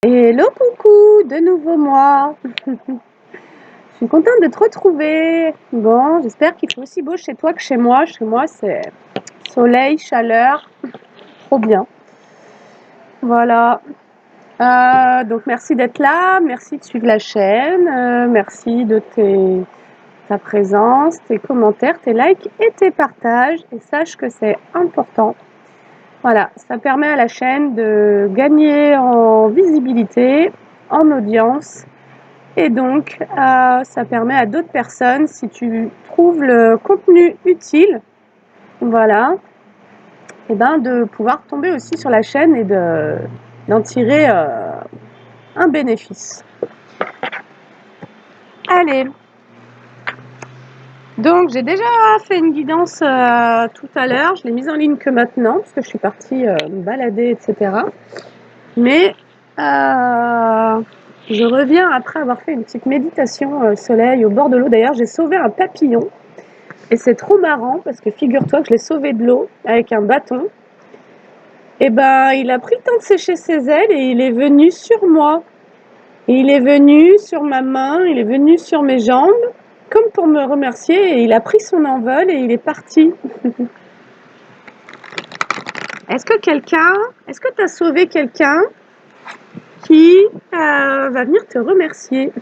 Hello, coucou, de nouveau moi. Je suis contente de te retrouver. Bon, j'espère qu'il fait aussi beau chez toi que chez moi. Chez moi, c'est soleil, chaleur, trop bien. Voilà. Donc merci d'être là, merci de suivre la chaîne, merci de ta présence, tes commentaires, tes likes et tes partages. Et sache que c'est important. Voilà, ça permet à la chaîne de gagner en visibilité, en audience. Et donc, ça permet à d'autres personnes, si tu trouves le contenu utile, voilà, et ben de pouvoir tomber aussi sur la chaîne et d'en tirer un bénéfice. Allez, donc j'ai déjà fait une guidance tout à l'heure, je l'ai mise en ligne que maintenant, parce que je suis partie me balader, etc. Mais je reviens après avoir fait une petite méditation soleil au bord de l'eau. D'ailleurs, j'ai sauvé un papillon. Et c'est trop marrant parce que figure-toi que je l'ai sauvé de l'eau avec un bâton. Et ben, il a pris le temps de sécher ses ailes et il est venu sur moi. Et il est venu sur ma main, il est venu sur mes jambes, comme pour me remercier. Et il a pris son envol et il est parti. Est-ce que tu as sauvé quelqu'un qui va venir te remercier?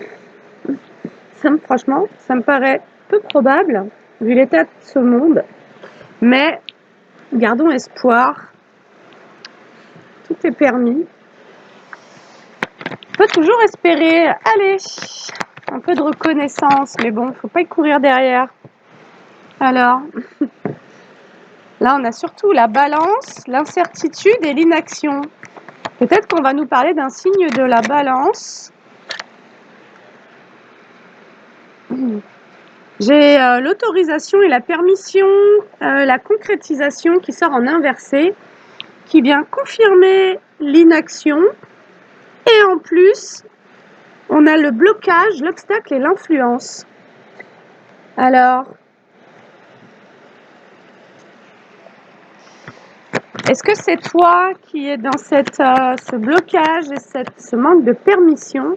Franchement, ça me paraît peu probable, vu l'état de ce monde. Mais gardons espoir. Tout est permis. On peut toujours espérer, allez, un peu de reconnaissance, mais bon, faut pas y courir derrière. Alors, là, on a surtout la balance, l'incertitude et l'inaction. Peut-être qu'on va nous parler d'un signe de la balance. J'ai l'autorisation et la permission, la concrétisation qui sort en inversé, qui vient confirmer l'inaction. Et en plus, on a le blocage, l'obstacle et l'influence. Alors, est-ce que c'est toi qui es dans ce blocage et ce manque de permission?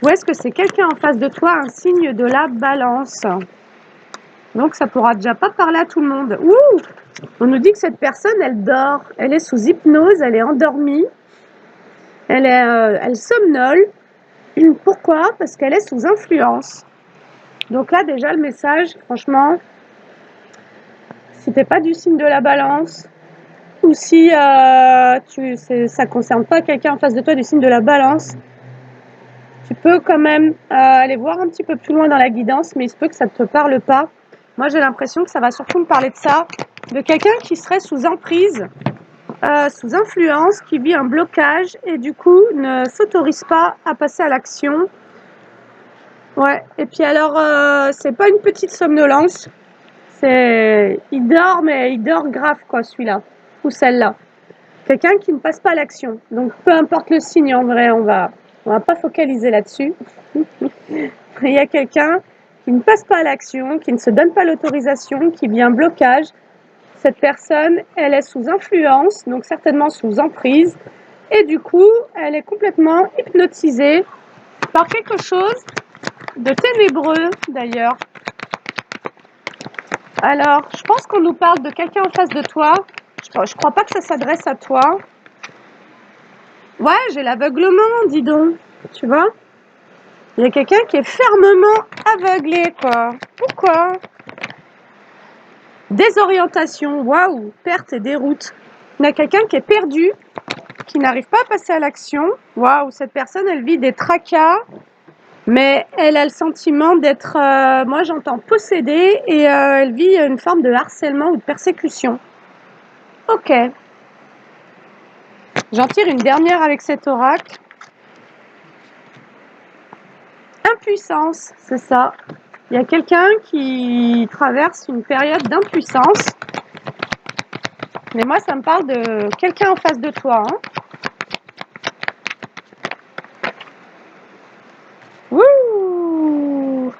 Ou est-ce que c'est quelqu'un en face de toi, un signe de la balance? Donc ça pourra déjà pas parler à tout le monde. Ouh! On nous dit que cette personne, elle dort. Elle est sous hypnose, elle est endormie. Elle somnole. Pourquoi? Parce qu'elle est sous influence. Donc là, déjà, le message, franchement, si t'es pas du signe de la balance, ou si ça ne concerne pas quelqu'un en face de toi du signe de la balance, tu peux quand même aller voir un petit peu plus loin dans la guidance, mais il se peut que ça ne te parle pas. Moi, j'ai l'impression que ça va surtout me parler de ça, de quelqu'un qui serait sous emprise, sous influence, qui vit un blocage et du coup ne s'autorise pas à passer à l'action. Ouais, et puis alors, c'est pas une petite somnolence, il dort, mais il dort grave, quoi, celui-là, ou celle-là. Quelqu'un qui ne passe pas à l'action. Donc, peu importe le signe, en vrai, on va pas focaliser là-dessus. Il y a quelqu'un qui ne passe pas à l'action, qui ne se donne pas l'autorisation, qui vit un blocage. Cette personne, elle est sous influence, donc certainement sous emprise. Et du coup, elle est complètement hypnotisée par quelque chose de ténébreux, d'ailleurs. Alors, je pense qu'on nous parle de quelqu'un en face de toi. Je crois pas que ça s'adresse à toi. Ouais, j'ai l'aveuglement, dis donc. Tu vois? Il y a quelqu'un qui est fermement aveuglé, quoi. Pourquoi? Désorientation, waouh, perte et déroute. Il y a quelqu'un qui est perdu, qui n'arrive pas à passer à l'action. Waouh, cette personne, elle vit des tracas, mais elle a le sentiment d'être, moi j'entends possédée, et elle vit une forme de harcèlement ou de persécution. Ok. J'en tire une dernière avec cet oracle. Impuissance, c'est ça. Il y a quelqu'un qui traverse une période d'impuissance. Mais moi, ça me parle de quelqu'un en face de toi. Hein. Wouh!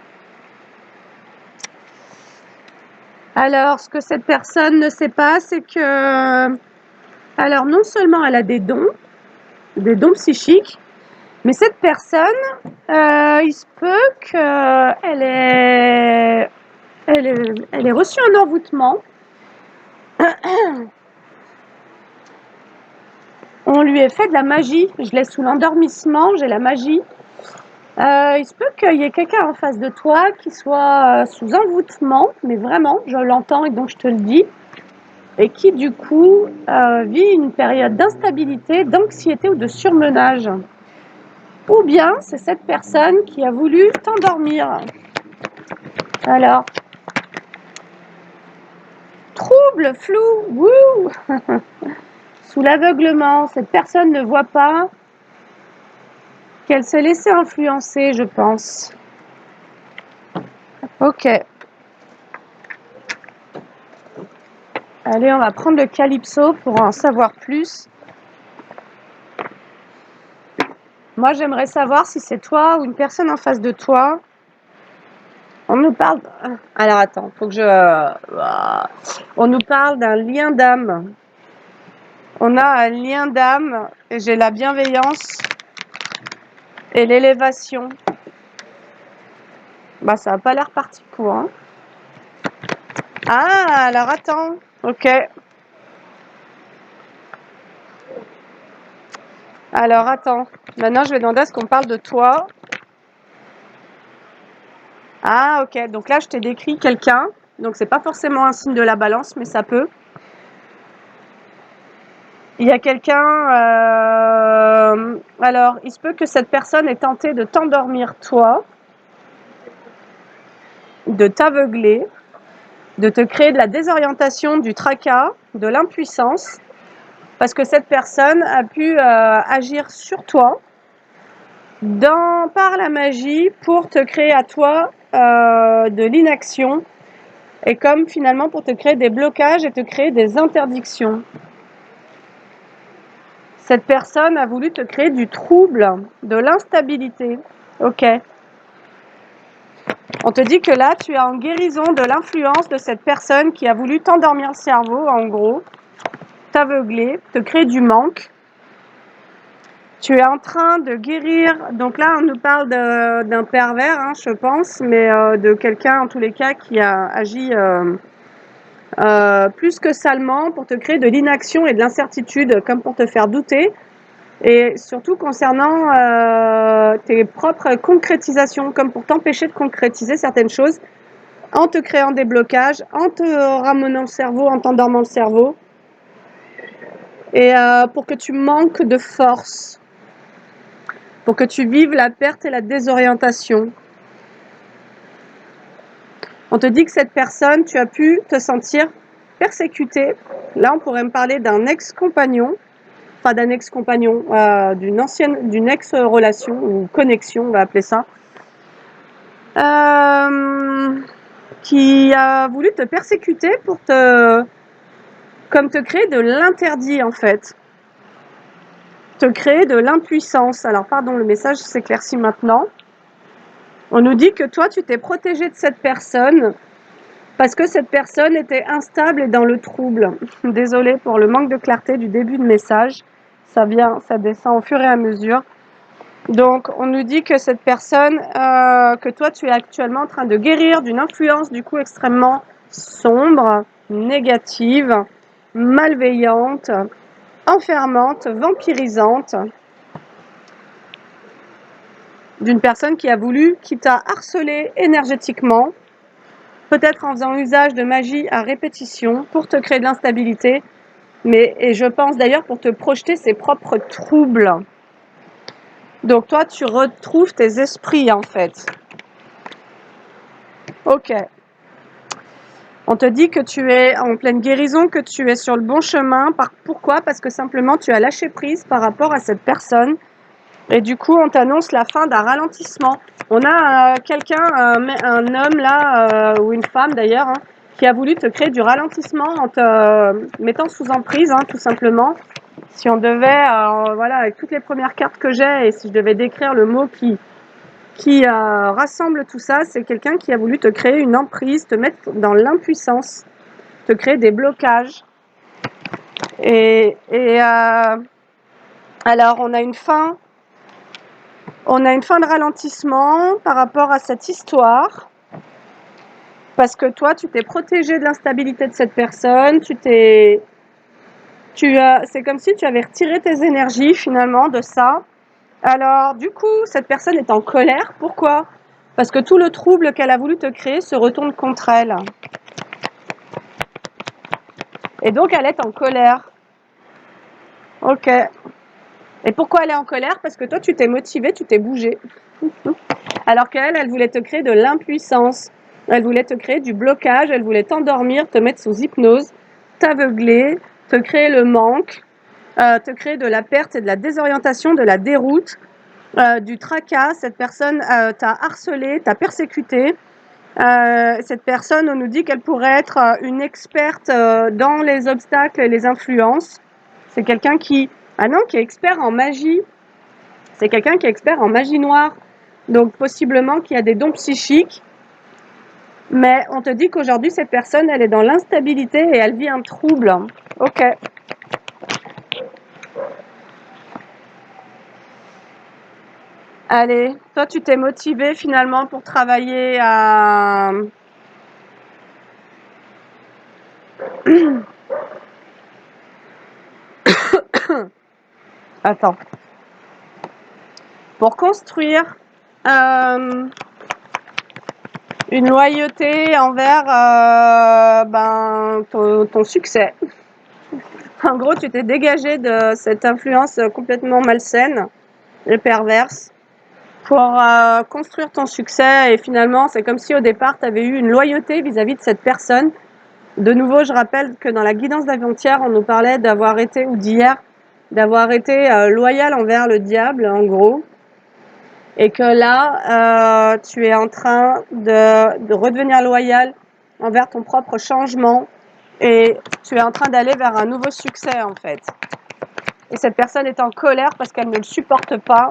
Alors, ce que cette personne ne sait pas, c'est que... Alors, non seulement elle a des dons psychiques, Mais cette personne, il se peut qu'elle elle ait reçu un envoûtement. On lui ait fait de la magie. Je l'ai sous l'endormissement, j'ai la magie. Il se peut qu'il y ait quelqu'un en face de toi qui soit sous envoûtement, mais vraiment, je l'entends et donc je te le dis, et qui du coup vit une période d'instabilité, d'anxiété ou de surmenage. Ou bien c'est cette personne qui a voulu t'endormir. Alors, trouble, flou, wouh sous l'aveuglement, cette personne ne voit pas qu'elle s'est laissée influencer, je pense. Ok. Allez, on va prendre le Calypso pour en savoir plus. Moi, j'aimerais savoir si c'est toi ou une personne en face de toi. On nous parle... Alors, attends, faut que on nous parle d'un lien d'âme. On a un lien d'âme et j'ai la bienveillance et l'élévation. Bah, ça n'a pas l'air parti pour, hein. Ah, alors attends. Ok. Alors, attends. Maintenant, je vais demander à ce qu'on parle de toi. Ah, ok. Donc là, je t'ai décrit quelqu'un. Donc, c'est pas forcément un signe de la balance, mais ça peut. Il y a quelqu'un... alors, il se peut que cette personne ait tenté de t'endormir, toi, de t'aveugler, de te créer de la désorientation, du tracas, de l'impuissance, parce que cette personne a pu agir sur toi par la magie pour te créer à toi de l'inaction et comme finalement pour te créer des blocages et te créer des interdictions. Cette personne a voulu te créer du trouble, de l'instabilité. Ok. On te dit que là, tu es en guérison de l'influence de cette personne qui a voulu t'endormir le cerveau, en gros, t'aveugler, te créer du manque. Tu es en train de guérir, donc là on nous parle d'un pervers, hein, je pense, mais de quelqu'un en tous les cas qui a agi plus que salement pour te créer de l'inaction et de l'incertitude, comme pour te faire douter, et surtout concernant tes propres concrétisations, comme pour t'empêcher de concrétiser certaines choses, en te créant des blocages, en te ramenant le cerveau, en t'endormant le cerveau, et pour que tu manques de force, pour que tu vives la perte et la désorientation. On te dit que cette personne, tu as pu te sentir persécuté. Là, on pourrait me parler d'un ex-compagnon, enfin d'un ex-compagnon, d'une ex-relation ou connexion, on va appeler ça, qui a voulu te persécuter pour comme te créer de l'interdit en fait, te créer de l'impuissance. Alors pardon, le message s'éclaircit maintenant. On nous dit que toi, tu t'es protégé de cette personne parce que cette personne était instable et dans le trouble. Désolée pour le manque de clarté du début de message. Ça descend au fur et à mesure. Donc, on nous dit que cette personne, que toi, tu es actuellement en train de guérir d'une influence du coup extrêmement sombre, négative, malveillante, enfermante, vampirisante, d'une personne qui t'a harcelé énergétiquement, peut-être en faisant usage de magie à répétition pour te créer de l'instabilité, et je pense d'ailleurs pour te projeter ses propres troubles. Donc toi, tu retrouves tes esprits en fait. Ok. On te dit que tu es en pleine guérison, que tu es sur le bon chemin. Pourquoi? Parce que simplement tu as lâché prise par rapport à cette personne. Et du coup, on t'annonce la fin d'un ralentissement. On a quelqu'un, un homme là, ou une femme d'ailleurs, hein, qui a voulu te créer du ralentissement en te mettant sous emprise, hein, tout simplement. Si on devait, voilà, avec toutes les premières cartes que j'ai, et si je devais décrire le mot qui rassemble tout ça, c'est quelqu'un qui a voulu te créer une emprise, te mettre dans l'impuissance, te créer des blocages. Alors, on a une fin On a une fin de ralentissement par rapport à cette histoire. Parce que toi, tu t'es protégé de l'instabilité de cette personne, c'est comme si tu avais retiré tes énergies finalement de ça. Alors, du coup, cette personne est en colère. Pourquoi? Parce que tout le trouble qu'elle a voulu te créer se retourne contre elle. Et donc, elle est en colère. Ok. Et pourquoi elle est en colère? Parce que toi, tu t'es motivé, tu t'es bougé. Alors qu'elle, elle voulait te créer de l'impuissance. Elle voulait te créer du blocage, elle voulait t'endormir, te mettre sous hypnose, t'aveugler, te créer le manque, te créer de la perte et de la désorientation, de la déroute, du tracas. Cette personne t'a harcelé, t'a persécuté. Cette personne, on nous dit qu'elle pourrait être une experte dans les obstacles et les influences. C'est quelqu'un qui est expert en magie. C'est quelqu'un qui est expert en magie noire. Donc possiblement qui a des dons psychiques. Mais on te dit qu'aujourd'hui, cette personne, elle est dans l'instabilité et elle vit un trouble. Ok. Allez, toi, tu t'es motivé finalement pour travailler à... Attends. Pour construire une loyauté envers ton succès. En gros, tu t'es dégagé de cette influence complètement malsaine et perverse pour construire ton succès. Et finalement, c'est comme si au départ, tu avais eu une loyauté vis-à-vis de cette personne. De nouveau, je rappelle que dans la guidance d'avant-hier, on nous parlait d'avoir été, ou d'hier, d'avoir été loyal envers le diable, en gros. Et que là, tu es en train de redevenir loyal envers ton propre changement. Et tu es en train d'aller vers un nouveau succès, en fait. Et cette personne est en colère parce qu'elle ne le supporte pas.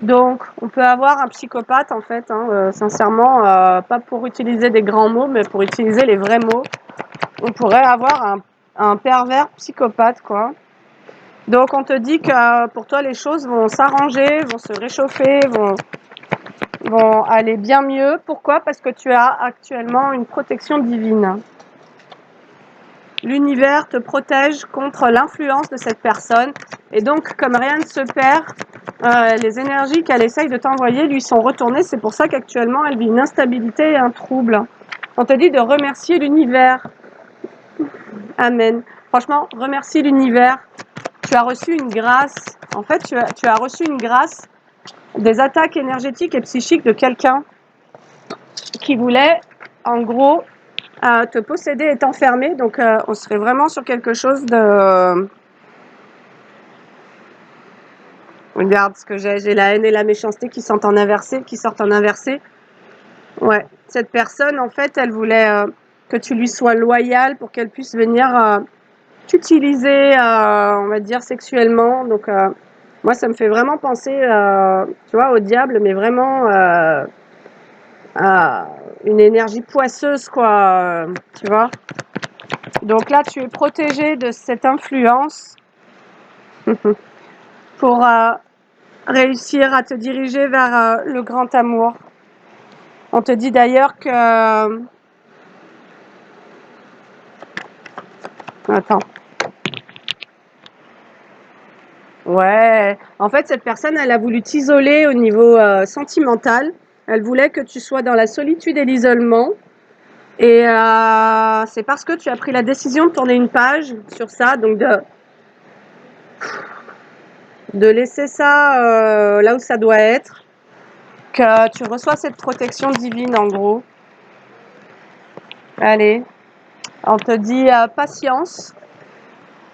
Donc, on peut avoir un psychopathe, en fait, sincèrement, pas pour utiliser des grands mots, mais pour utiliser les vrais mots. On pourrait avoir un pervers psychopathe, quoi. Donc, on te dit que pour toi, les choses vont s'arranger, vont se réchauffer, vont aller bien mieux. Pourquoi? Parce que tu as actuellement une protection divine. L'univers te protège contre l'influence de cette personne. Et donc, comme rien ne se perd, les énergies qu'elle essaye de t'envoyer lui sont retournées. C'est pour ça qu'actuellement, elle vit une instabilité et un trouble. On te dit de remercier l'univers. Amen. Franchement, remercie l'univers. Tu as reçu une grâce. En fait, tu as reçu une grâce des attaques énergétiques et psychiques de quelqu'un qui voulait, en gros, te posséder et t'enfermer. Donc, on serait vraiment sur quelque chose de... Regarde ce que j'ai la haine et la méchanceté qui sortent en inversé. Ouais, cette personne, en fait, elle voulait que tu lui sois loyal pour qu'elle puisse venir t'utiliser, on va dire, sexuellement. Donc, moi, ça me fait vraiment penser, tu vois, au diable, mais vraiment à une énergie poisseuse, quoi, tu vois. Donc là, tu es protégé de cette influence pour réussir à te diriger vers le grand amour. On te dit d'ailleurs que... Attends. Ouais. En fait, cette personne, elle a voulu t'isoler au niveau sentimental. Elle voulait que tu sois dans la solitude et l'isolement. Et c'est parce que tu as pris la décision de tourner une page sur ça, donc de laisser ça là où ça doit être, que tu reçois cette protection divine, en gros. Allez, on te dit patience,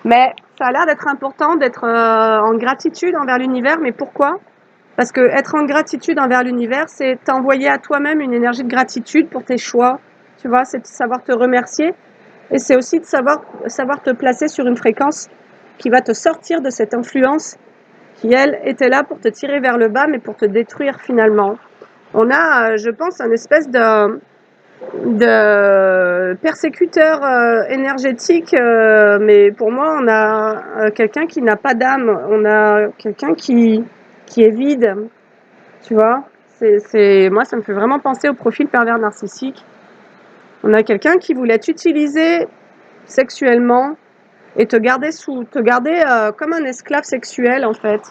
mais ça a l'air d'être important d'être en gratitude envers l'univers. Mais pourquoi? Parce que être en gratitude envers l'univers, c'est t'envoyer à toi-même une énergie de gratitude pour tes choix. Tu vois, c'est de savoir te remercier. Et c'est aussi de savoir te placer sur une fréquence qui va te sortir de cette influence qui, elle, était là pour te tirer vers le bas, mais pour te détruire finalement. On a, je pense, un espèce de persécuteur énergétique, mais pour moi, on a quelqu'un qui n'a pas d'âme. On a quelqu'un qui qui est vide, tu vois. Moi, ça me fait vraiment penser au profil pervers narcissique. On a quelqu'un qui voulait t'utiliser sexuellement et te garder comme un esclave sexuel, en fait.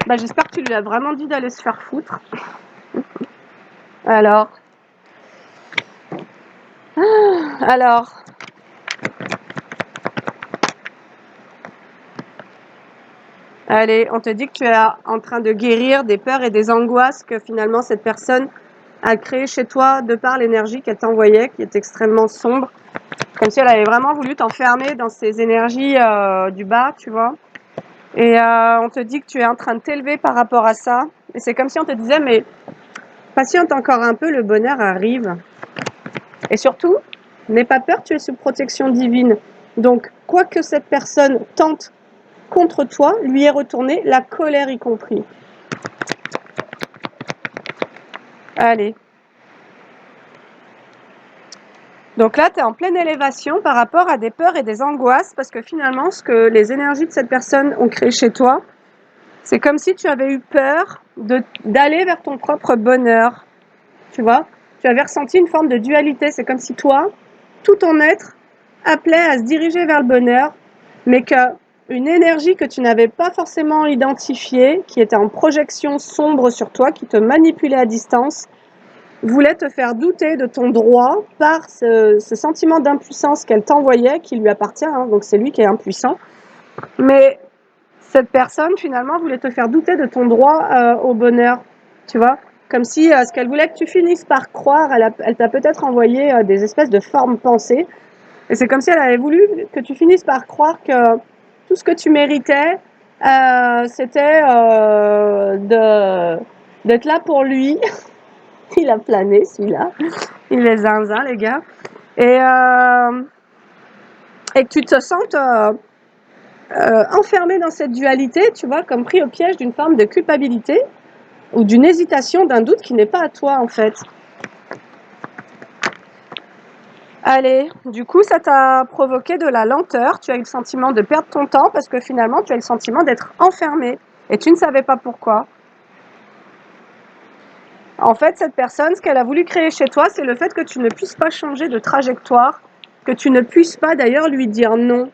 Bah, j'espère que tu lui as vraiment dit d'aller se faire foutre. Alors, allez, on te dit que tu es en train de guérir des peurs et des angoisses que finalement cette personne a créées chez toi de par l'énergie qu'elle t'envoyait, qui est extrêmement sombre. Comme si elle avait vraiment voulu t'enfermer dans ces énergies du bas, tu vois. Et on te dit que tu es en train de t'élever par rapport à ça. Et c'est comme si on te disait, mais patiente encore un peu, le bonheur arrive. Et surtout, n'aie pas peur, tu es sous protection divine. Donc, quoi que cette personne tente contre toi, lui est retournée, la colère y compris. Allez. Donc là, tu es en pleine élévation par rapport à des peurs et des angoisses, parce que finalement, ce que les énergies de cette personne ont créé chez toi, c'est comme si tu avais eu peur d'aller vers ton propre bonheur. Tu vois, tu avais ressenti une forme de dualité. C'est comme si toi, tout ton être appelait à se diriger vers le bonheur, mais qu'une énergie que tu n'avais pas forcément identifiée, qui était en projection sombre sur toi, qui te manipulait à distance, voulait te faire douter de ton droit par ce sentiment d'impuissance qu'elle t'envoyait, qui lui appartient, hein, donc c'est lui qui est impuissant. Mais cette personne, finalement, voulait te faire douter de ton droit au bonheur, tu vois. Comme si ce qu'elle voulait que tu finisses par croire, elle t'a peut-être envoyé des espèces de formes pensées. Et c'est comme si elle avait voulu que tu finisses par croire que tout ce que tu méritais, c'était d'être là pour lui. Il a plané, celui-là. Il est zinzin, les gars. Et que tu te sentes enfermé dans cette dualité, tu vois, comme pris au piège d'une forme de culpabilité ou d'une hésitation, d'un doute qui n'est pas à toi, en fait. Allez, du coup, ça t'a provoqué de la lenteur, tu as eu le sentiment de perdre ton temps parce que finalement, tu as eu le sentiment d'être enfermé et tu ne savais pas pourquoi. En fait, cette personne, ce qu'elle a voulu créer chez toi, c'est le fait que tu ne puisses pas changer de trajectoire, que tu ne puisses pas d'ailleurs lui dire non.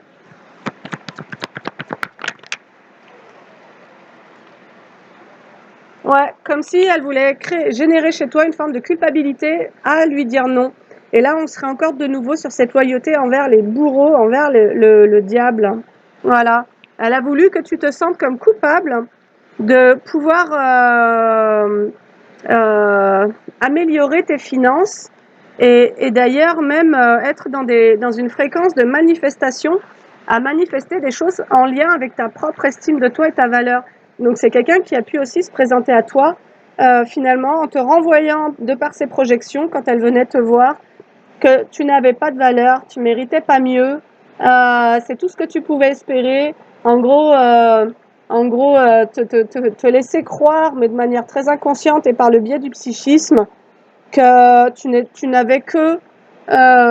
Ouais, comme si elle voulait générer chez toi une forme de culpabilité à lui dire non. Et là, on serait encore de nouveau sur cette loyauté envers les bourreaux, envers le diable. Voilà. Elle a voulu que tu te sentes comme coupable de pouvoir améliorer tes finances et d'ailleurs même être dans une fréquence de manifestation, à manifester des choses en lien avec ta propre estime de toi et ta valeur. Donc c'est quelqu'un qui a pu aussi se présenter à toi finalement en te renvoyant de par ses projections quand elle venait te voir que tu n'avais pas de valeur, tu méritais pas mieux, c'est tout ce que tu pouvais espérer. En gros, te laisser croire, mais de manière très inconsciente et par le biais du psychisme, que tu n'avais que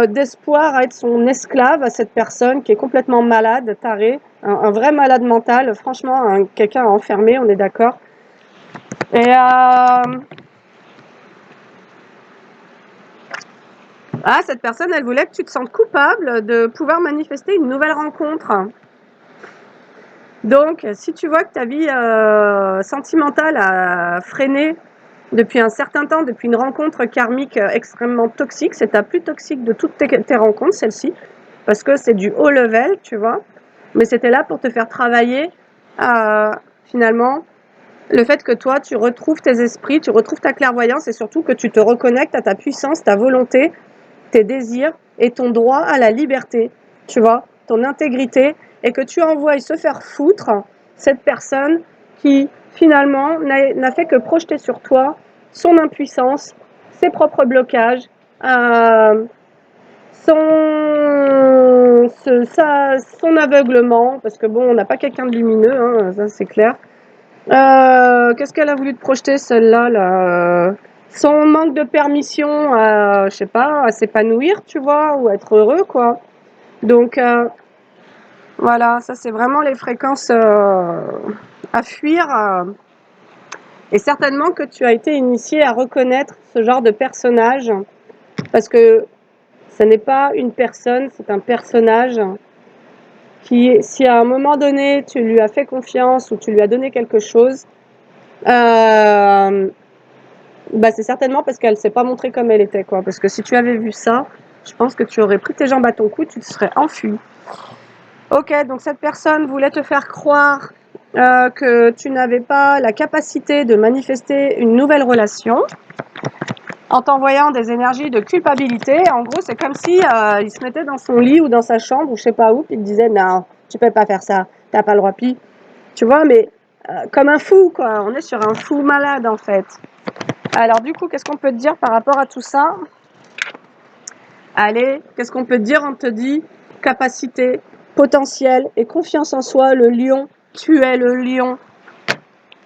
d'espoir à être son esclave à cette personne qui est complètement malade, taré, un vrai malade mental, franchement, quelqu'un enfermé, on est d'accord. Et cette personne, elle voulait que tu te sentes coupable de pouvoir manifester une nouvelle rencontre. Donc, si tu vois que ta vie sentimentale a freiné depuis un certain temps, depuis une rencontre karmique extrêmement toxique, c'est ta plus toxique de toutes tes rencontres, celle-ci, parce que c'est du haut level, tu vois, mais c'était là pour te faire travailler finalement le fait que toi, tu retrouves tes esprits, tu retrouves ta clairvoyance et surtout que tu te reconnectes à ta puissance, ta volonté, tes désirs et ton droit à la liberté, tu vois, ton intégrité, et que tu envoies se faire foutre cette personne qui finalement n'a fait que projeter sur toi son impuissance, ses propres blocages, son aveuglement, parce que bon, on n'a pas quelqu'un de lumineux, hein, ça c'est clair. Qu'est-ce qu'elle a voulu te projeter, celle-là, là son manque de permission à, je sais pas, à s'épanouir, tu vois, ou à être heureux, quoi. Donc, Voilà, ça c'est vraiment les fréquences à fuir. Et certainement que tu as été initié à reconnaître ce genre de personnage, parce que ce n'est pas une personne, c'est un personnage qui, si à un moment donné tu lui as fait confiance ou tu lui as donné quelque chose, bah c'est certainement parce qu'elle s'est pas montrée comme elle était, quoi. Parce que si tu avais vu ça, je pense que tu aurais pris tes jambes à ton cou, tu te serais enfui. Ok, donc cette personne voulait te faire croire que tu n'avais pas la capacité de manifester une nouvelle relation en t'envoyant des énergies de culpabilité. En gros, c'est comme si il se mettait dans son lit ou dans sa chambre ou je sais pas où, puis il te disait non, tu peux pas faire ça, t'as pas le droit. Puis, tu vois, mais comme un fou, quoi. On est sur un fou malade en fait. Alors du coup, qu'est-ce qu'on peut te dire par rapport à tout ça? Allez, qu'est-ce qu'on peut te dire? On te dit capacité, potentiel et confiance en soi, le lion. Tu es le lion.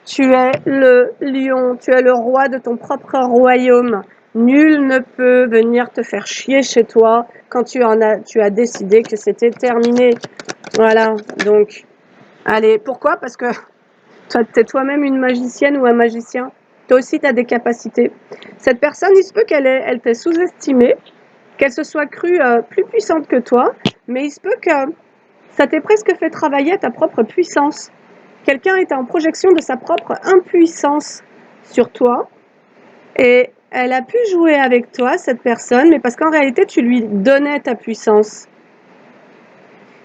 Tu es le lion. Tu es le roi de ton propre royaume. Nul ne peut venir te faire chier chez toi quand tu as décidé que c'était terminé. Voilà. Donc, allez, pourquoi? Parce que tu es toi-même une magicienne ou un magicien. Toi aussi, tu as des capacités. Cette personne, il se peut elle t'ait sous-estimée, qu'elle se soit crue plus puissante que toi, mais il se peut que ça t'ait presque fait travailler à ta propre puissance. Quelqu'un était en projection de sa propre impuissance sur toi et elle a pu jouer avec toi, cette personne, mais parce qu'en réalité, tu lui donnais ta puissance.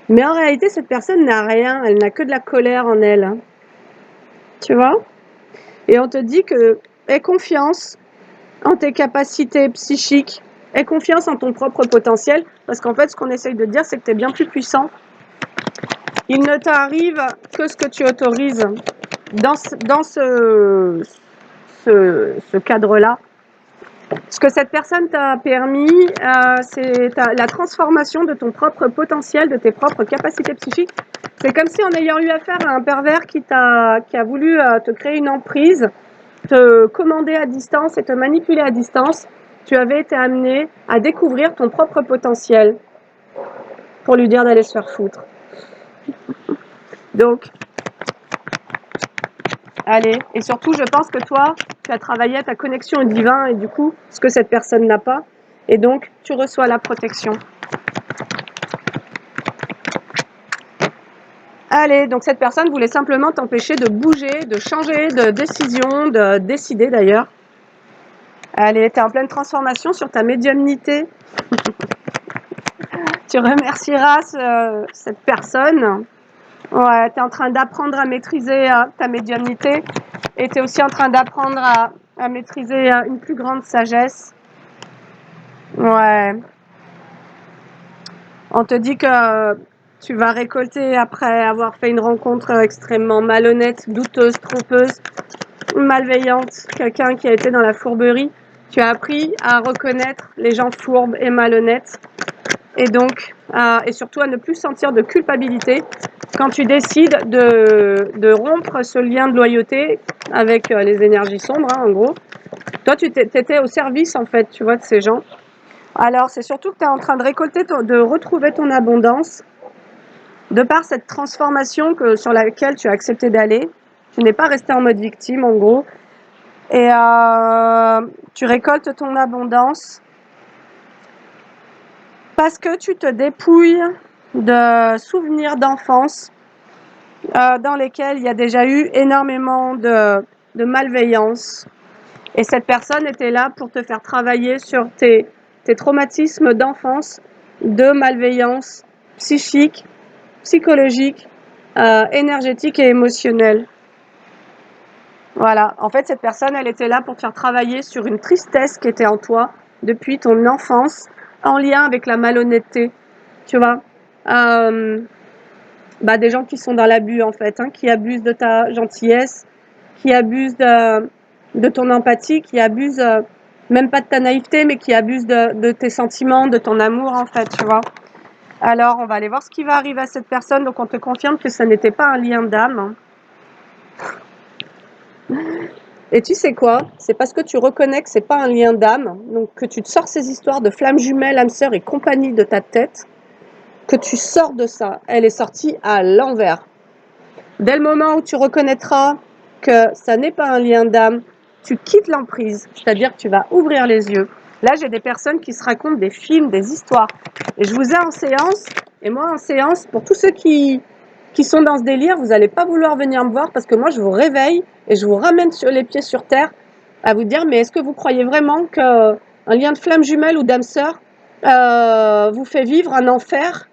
Mais en réalité, cette personne n'a rien, elle n'a que de la colère en elle. Hein. Tu vois? Et on te dit que aie confiance en tes capacités psychiques, aie confiance en ton propre potentiel, parce qu'en fait, ce qu'on essaye de dire, c'est que tu es bien plus puissant. Il ne t'arrive que ce que tu autorises dans ce cadre-là. Ce que cette personne t'a permis, c'est la transformation de ton propre potentiel, de tes propres capacités psychiques. C'est comme si en ayant eu affaire à un pervers qui a voulu te créer une emprise, te commander à distance et te manipuler à distance, tu avais été amené à découvrir ton propre potentiel pour lui dire d'aller se faire foutre. Donc, allez, et surtout, je pense que toi, tu as travaillé à ta connexion au divin et du coup, ce que cette personne n'a pas, et donc, tu reçois la protection. Allez, donc cette personne voulait simplement t'empêcher de bouger, de changer de décision, de décider d'ailleurs. Allez, tu es en pleine transformation sur ta médiumnité. Tu remercieras cette personne. Ouais, tu es en train d'apprendre à maîtriser ta médiumnité et tu es aussi en train d'apprendre à maîtriser une plus grande sagesse. Ouais. On te dit que tu vas récolter après avoir fait une rencontre extrêmement malhonnête, douteuse, trompeuse, malveillante, quelqu'un qui a été dans la fourberie. Tu as appris à reconnaître les gens fourbes et malhonnêtes et donc et surtout à ne plus sentir de culpabilité quand tu décides de rompre ce lien de loyauté avec les énergies sombres, hein, en gros. Toi, tu étais au service, en fait, tu vois, de ces gens. Alors, c'est surtout que tu es en train de récolter, de retrouver ton abondance de par cette transformation sur laquelle tu as accepté d'aller. Tu n'es pas resté en mode victime, en gros. Et tu récoltes ton abondance parce que tu te dépouilles de souvenirs d'enfance dans lesquels il y a déjà eu énormément de malveillance. Et cette personne était là pour te faire travailler sur tes traumatismes d'enfance, de malveillance psychique, psychologique, énergétique et émotionnelle. Voilà. En fait, cette personne, elle était là pour te faire travailler sur une tristesse qui était en toi depuis ton enfance, en lien avec la malhonnêteté. Tu vois, des gens qui sont dans l'abus, en fait, hein, qui abusent de ta gentillesse, qui abusent de ton empathie, qui abusent même pas de ta naïveté, mais qui abusent de tes sentiments, de ton amour, en fait, tu vois. Alors, on va aller voir ce qui va arriver à cette personne. Donc, on te confirme que ça n'était pas un lien d'âme. Hein. Et tu sais quoi? C'est parce que tu reconnais que c'est pas un lien d'âme, donc que tu te sors ces histoires de flammes jumelles, âmes sœurs et compagnie de ta tête, que tu sors de ça. Elle est sortie à l'envers. Dès le moment où tu reconnaîtras que ça n'est pas un lien d'âme, tu quittes l'emprise, c'est-à-dire que tu vas ouvrir les yeux. Là, j'ai des personnes qui se racontent des films, des histoires. Et je vous ai en séance, et moi en séance, pour tous ceux qui sont dans ce délire, vous n'allez pas vouloir venir me voir parce que moi, je vous réveille et je vous ramène sur les pieds sur terre à vous dire, mais est-ce que vous croyez vraiment qu'un lien de flamme jumelle ou d'âme sœur vous fait vivre un enfer?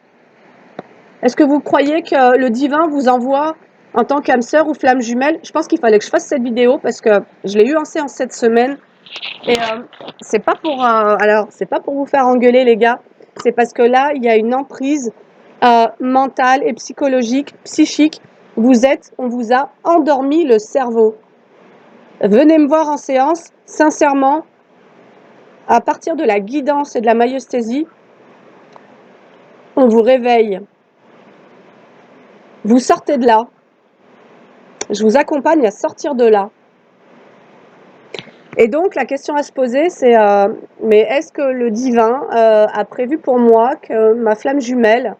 Est-ce que vous croyez que le divin vous envoie en tant qu'âme sœur ou flamme jumelle? Je pense qu'il fallait que je fasse cette vidéo parce que je l'ai eu en séance cette semaine. Et c'est pas pour c'est pas pour vous faire engueuler les gars, c'est parce que là il y a une emprise mentale et psychologique, psychique. On vous a endormi le cerveau. Venez me voir en séance, sincèrement, à partir de la guidance et de la maïeusthésie, on vous réveille. Vous sortez de là. Je vous accompagne à sortir de là. Et donc, la question à se poser, c'est mais est-ce que le divin a prévu pour moi que ma flamme jumelle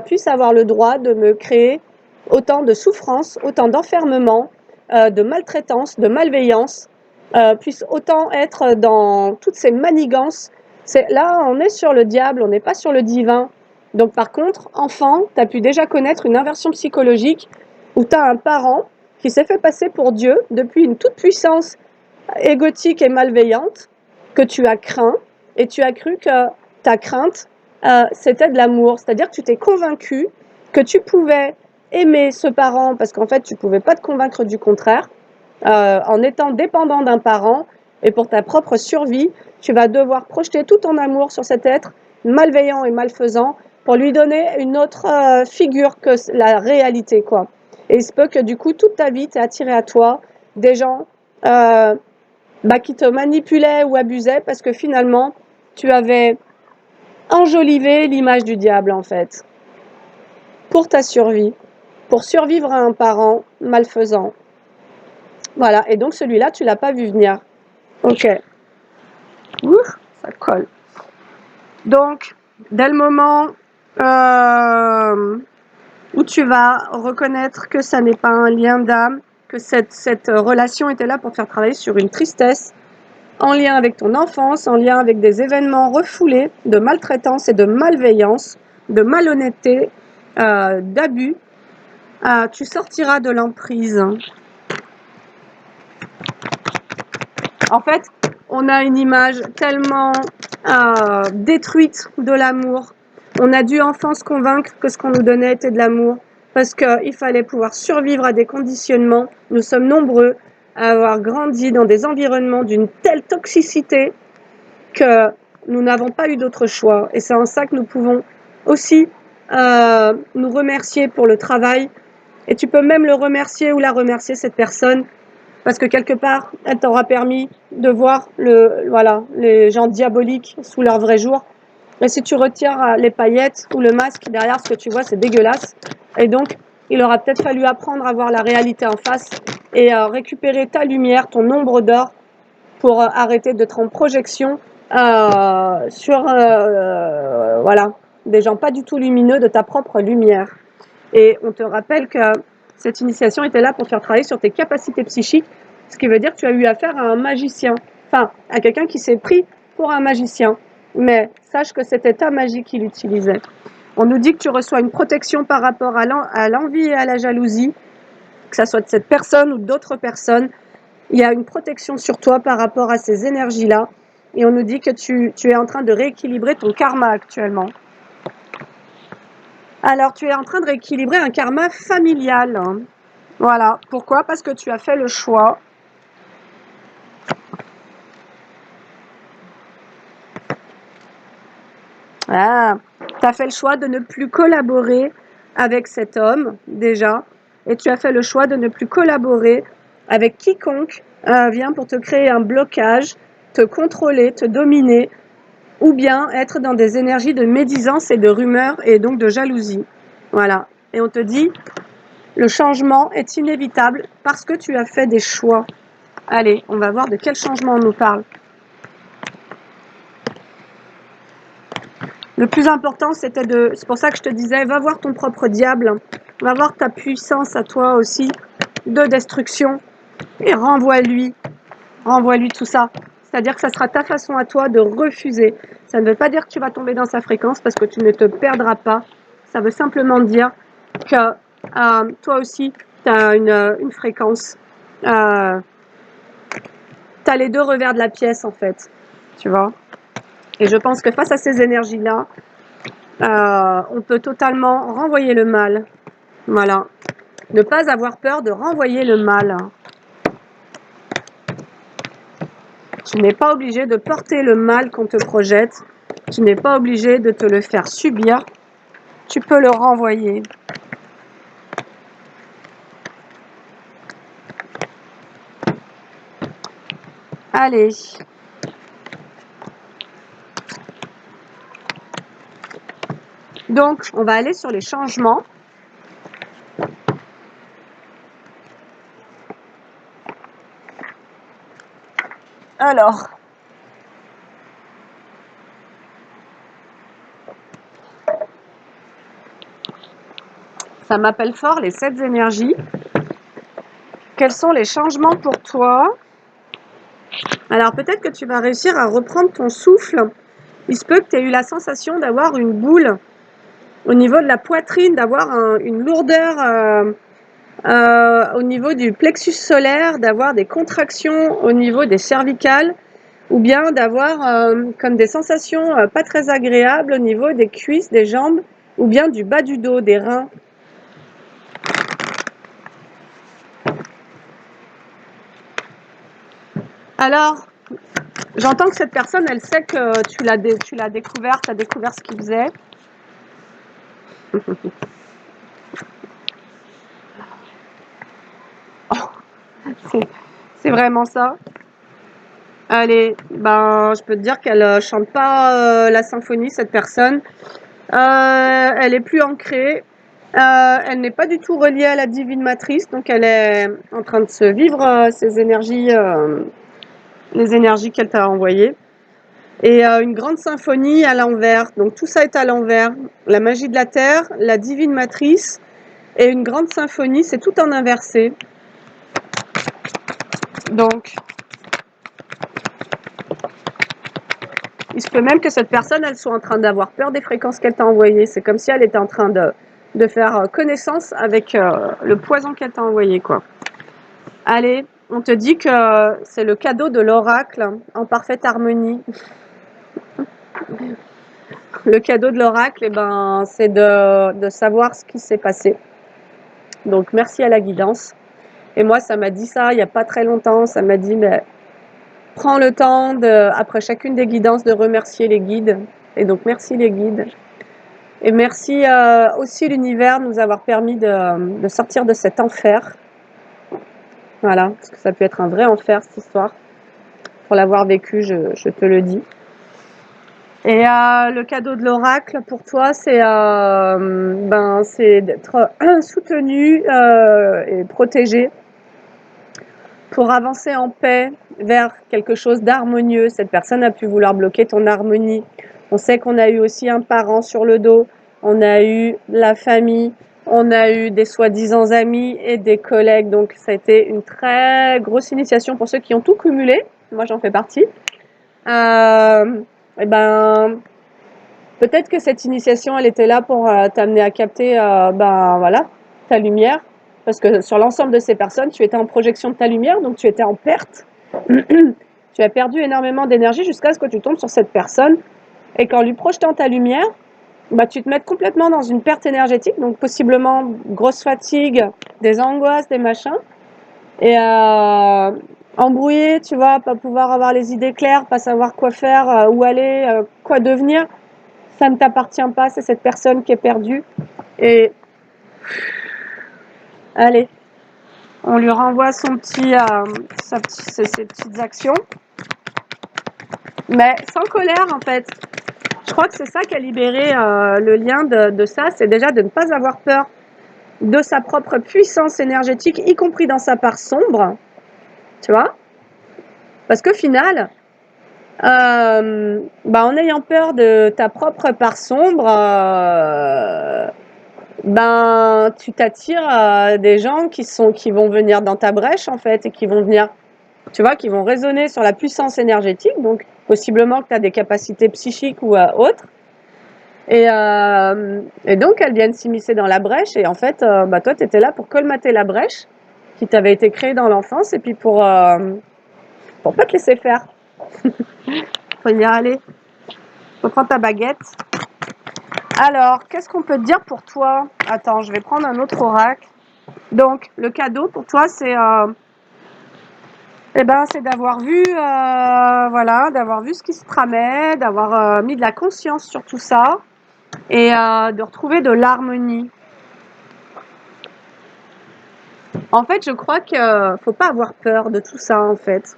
puisse avoir le droit de me créer autant de souffrance, autant d'enfermement, de maltraitance, de malveillance, puisse autant être dans toutes ces manigances. Là, on est sur le diable, on n'est pas sur le divin. Donc par contre, enfant, tu as pu déjà connaître une inversion psychologique où tu as un parent qui s'est fait passer pour Dieu depuis une toute puissance égotique et malveillante que tu as craint, et tu as cru que ta crainte, c'était de l'amour. C'est-à-dire que tu t'es convaincu que tu pouvais aimer ce parent parce qu'en fait, tu ne pouvais pas te convaincre du contraire, en étant dépendant d'un parent, et pour ta propre survie, tu vas devoir projeter tout ton amour sur cet être malveillant et malfaisant pour lui donner une autre figure que la réalité, quoi. Et il se peut que du coup, toute ta vie, t'es attiré à toi des gens qui te manipulaient ou abusaient parce que finalement, tu avais enjolivé l'image du diable, en fait, pour ta survie, pour survivre à un parent malfaisant. Voilà, et donc celui-là, tu l'as pas vu venir. Ok. Ouf, ça colle. Donc, dès le moment où tu vas reconnaître que ça n'est pas un lien d'âme, que cette relation était là pour te faire travailler sur une tristesse, en lien avec ton enfance, en lien avec des événements refoulés de maltraitance et de malveillance, de malhonnêteté, d'abus, tu sortiras de l'emprise. En fait, on a une image tellement détruite de l'amour. On a dû enfant se convaincre que ce qu'on nous donnait était de l'amour parce qu'il fallait pouvoir survivre à des conditionnements. Nous sommes nombreux à avoir grandi dans des environnements d'une telle toxicité que nous n'avons pas eu d'autre choix. Et c'est en ça que nous pouvons aussi nous remercier pour le travail. Et tu peux même le remercier ou la remercier, cette personne, parce que quelque part, elle t'aura permis de voir les gens diaboliques sous leur vrai jour. Et si tu retires les paillettes ou le masque, derrière, ce que tu vois, c'est dégueulasse. Et donc, il aura peut-être fallu apprendre à voir la réalité en face et récupérer ta lumière, ton ombre d'or, pour arrêter d'être en projection sur des gens pas du tout lumineux de ta propre lumière. Et on te rappelle que cette initiation était là pour faire travailler sur tes capacités psychiques, ce qui veut dire que tu as eu affaire à un magicien, enfin à quelqu'un qui s'est pris pour un magicien. Mais sache que c'était ta magie qu'il utilisait. On nous dit que tu reçois une protection par rapport à l'envie et à la jalousie, que ça soit de cette personne ou d'autres personnes. Il y a une protection sur toi par rapport à ces énergies-là. Et on nous dit que tu es en train de rééquilibrer ton karma actuellement. Alors, tu es en train de rééquilibrer un karma familial. Voilà. Pourquoi? Parce que tu as fait le choix tu as fait le choix de ne plus collaborer avec cet homme, déjà. Et tu as fait le choix de ne plus collaborer avec quiconque vient pour te créer un blocage, te contrôler, te dominer, ou bien être dans des énergies de médisance et de rumeur et donc de jalousie. Voilà. Et on te dit, le changement est inévitable parce que tu as fait des choix. Allez, on va voir de quel changement on nous parle. Le plus important, c'était c'est pour ça que je te disais, va voir ton propre diable, va voir ta puissance à toi aussi de destruction et renvoie-lui tout ça. C'est-à-dire que ça sera ta façon à toi de refuser. Ça ne veut pas dire que tu vas tomber dans sa fréquence parce que tu ne te perdras pas. Ça veut simplement dire que toi aussi, tu as une fréquence. Tu as les deux revers de la pièce, en fait. Tu vois? Et je pense que face à ces énergies-là, on peut totalement renvoyer le mal. Voilà. Ne pas avoir peur de renvoyer le mal. Tu n'es pas obligé de porter le mal qu'on te projette. Tu n'es pas obligé de te le faire subir. Tu peux le renvoyer. Allez. Donc, on va aller sur les changements. Alors, ça m'appelle fort les 7 énergies. Quels sont les changements pour toi? Alors, peut-être que tu vas réussir à reprendre ton souffle. Il se peut que tu aies eu la sensation d'avoir une boule au niveau de la poitrine, d'avoir une lourdeur au niveau du plexus solaire, d'avoir des contractions au niveau des cervicales, ou bien d'avoir comme des sensations pas très agréables au niveau des cuisses, des jambes, ou bien du bas du dos, des reins. Alors, j'entends que cette personne, elle sait que tu l'as découvert, tu as découvert ce qu'il faisait. C'est vraiment ça. Allez, ben, je peux te dire qu'elle chante pas la symphonie, cette personne. Elle est plus ancrée. Elle n'est pas du tout reliée à la divine matrice, donc elle est en train de se vivre ces énergies, les énergies qu'elle t'a envoyées. Et une grande symphonie à l'envers. Donc tout ça est à l'envers. La magie de la Terre, la divine matrice et une grande symphonie, c'est tout en inversé. Donc, il se peut même que cette personne, elle soit en train d'avoir peur des fréquences qu'elle t'a envoyées. C'est comme si elle était en train de faire connaissance avec le poison qu'elle t'a envoyé, quoi. Allez, on te dit que c'est le cadeau de l'oracle en parfaite harmonie. Le cadeau de l'oracle, eh ben, c'est de savoir ce qui s'est passé. Donc, merci à la guidance. Et moi, ça m'a dit ça il n'y a pas très longtemps. Ça m'a dit, mais prends le temps, après chacune des guidances, de remercier les guides. Et donc, merci les guides. Et merci aussi l'univers de nous avoir permis de sortir de cet enfer. Voilà, parce que ça peut être un vrai enfer, cette histoire. Pour l'avoir vécu, je te le dis. Et le cadeau de l'oracle, pour toi, c'est d'être soutenu et protégé pour avancer en paix vers quelque chose d'harmonieux. Cette personne a pu vouloir bloquer ton harmonie. On sait qu'on a eu aussi un parent sur le dos, on a eu la famille, on a eu des soi-disant amis et des collègues. Donc ça a été une très grosse initiation pour ceux qui ont tout cumulé. Moi, j'en fais partie. Et ben, peut-être que cette initiation, elle était là pour t'amener à capter voilà, ta lumière. Parce que sur l'ensemble de ces personnes, tu étais en projection de ta lumière, donc tu étais en perte. Tu as perdu énormément d'énergie jusqu'à ce que tu tombes sur cette personne. Et qu'en lui projetant ta lumière, bah, tu te mets complètement dans une perte énergétique, donc possiblement grosse fatigue, des angoisses, des machins. Et embrouillé, tu vois, pas pouvoir avoir les idées claires, pas savoir quoi faire, où aller, quoi devenir. Ça ne t'appartient pas, c'est cette personne qui est perdue. Et allez, on lui renvoie ses petites actions, mais sans colère en fait. Je crois que c'est ça qui a libéré le lien de ça, c'est déjà de ne pas avoir peur de sa propre puissance énergétique, y compris dans sa part sombre, tu vois. Parce qu'au final, En ayant peur de ta propre part sombre, tu t'attires des gens qui vont venir dans ta brèche en fait et qui vont venir, tu vois, qui vont résonner sur la puissance énergétique, donc possiblement que tu as des capacités psychiques ou autres. Et donc elles viennent s'immiscer dans la brèche et en fait, toi tu étais là pour colmater la brèche qui t'avait été créée dans l'enfance et puis pour pas te laisser faire. Faut dire allez, faut prendre ta baguette. Alors, qu'est-ce qu'on peut te dire pour toi? Attends, je vais prendre un autre oracle. Donc, le cadeau pour toi, c'est c'est d'avoir vu, d'avoir vu ce qui se tramait, d'avoir mis de la conscience sur tout ça et de retrouver de l'harmonie. En fait, je crois qu'il faut pas avoir peur de tout ça, en fait.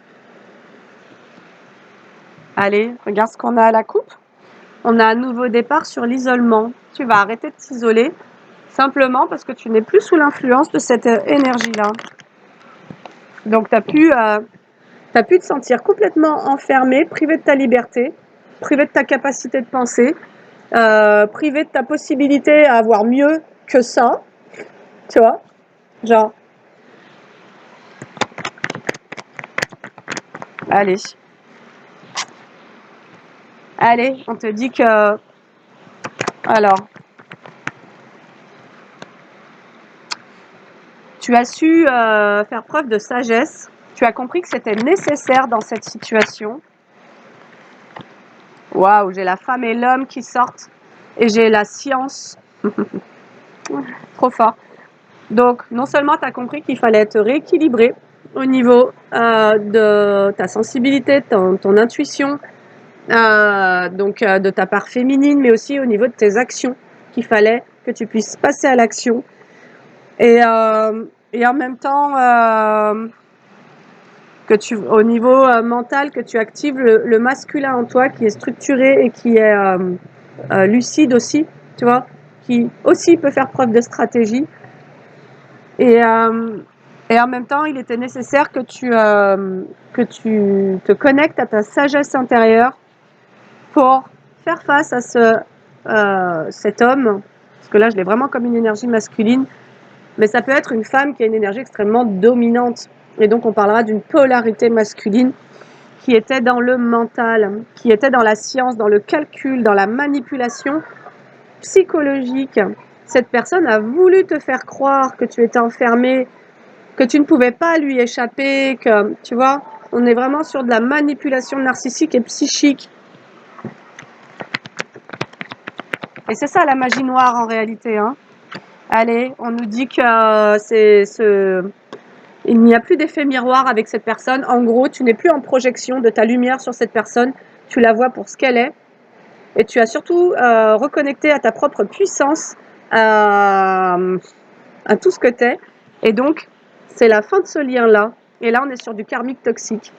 Allez, regarde ce qu'on a à la coupe. On a un nouveau départ sur l'isolement. Tu vas arrêter de t'isoler simplement parce que tu n'es plus sous l'influence de cette énergie-là. Donc, tu as pu te sentir complètement enfermé, privé de ta liberté, privé de ta capacité de penser, privé de ta possibilité à avoir mieux que ça, tu vois, genre, allez, on te dit que, alors, tu as su faire preuve de sagesse, tu as compris que c'était nécessaire dans cette situation. Waouh, j'ai la femme et l'homme qui sortent et j'ai la science. Trop fort. Donc, non seulement tu as compris qu'il fallait être rééquilibré au niveau de ta sensibilité, ton intuition, de ta part féminine, mais aussi au niveau de tes actions, qu'il fallait que tu puisses passer à l'action. Et en même temps, au niveau mental, que tu actives le masculin en toi qui est structuré et qui est lucide aussi, tu vois, qui aussi peut faire preuve de stratégie. Et en même temps, il était nécessaire que tu te connectes à ta sagesse intérieure pour faire face à cet homme, parce que là, je l'ai vraiment comme une énergie masculine, mais ça peut être une femme qui a une énergie extrêmement dominante. Et donc, on parlera d'une polarité masculine qui était dans le mental, qui était dans la science, dans le calcul, dans la manipulation psychologique. Cette personne a voulu te faire croire que tu étais enfermé, que tu ne pouvais pas lui échapper, que, tu vois, on est vraiment sur de la manipulation narcissique et psychique. Et c'est ça la magie noire en réalité, hein. Allez, on nous dit que il n'y a plus d'effet miroir avec cette personne. En gros, tu n'es plus en projection de ta lumière sur cette personne, tu la vois pour ce qu'elle est. Et tu as surtout reconnecté à ta propre puissance, à tout ce que tu es. Et donc, c'est la fin de ce lien-là. Et là, on est sur du karmique toxique.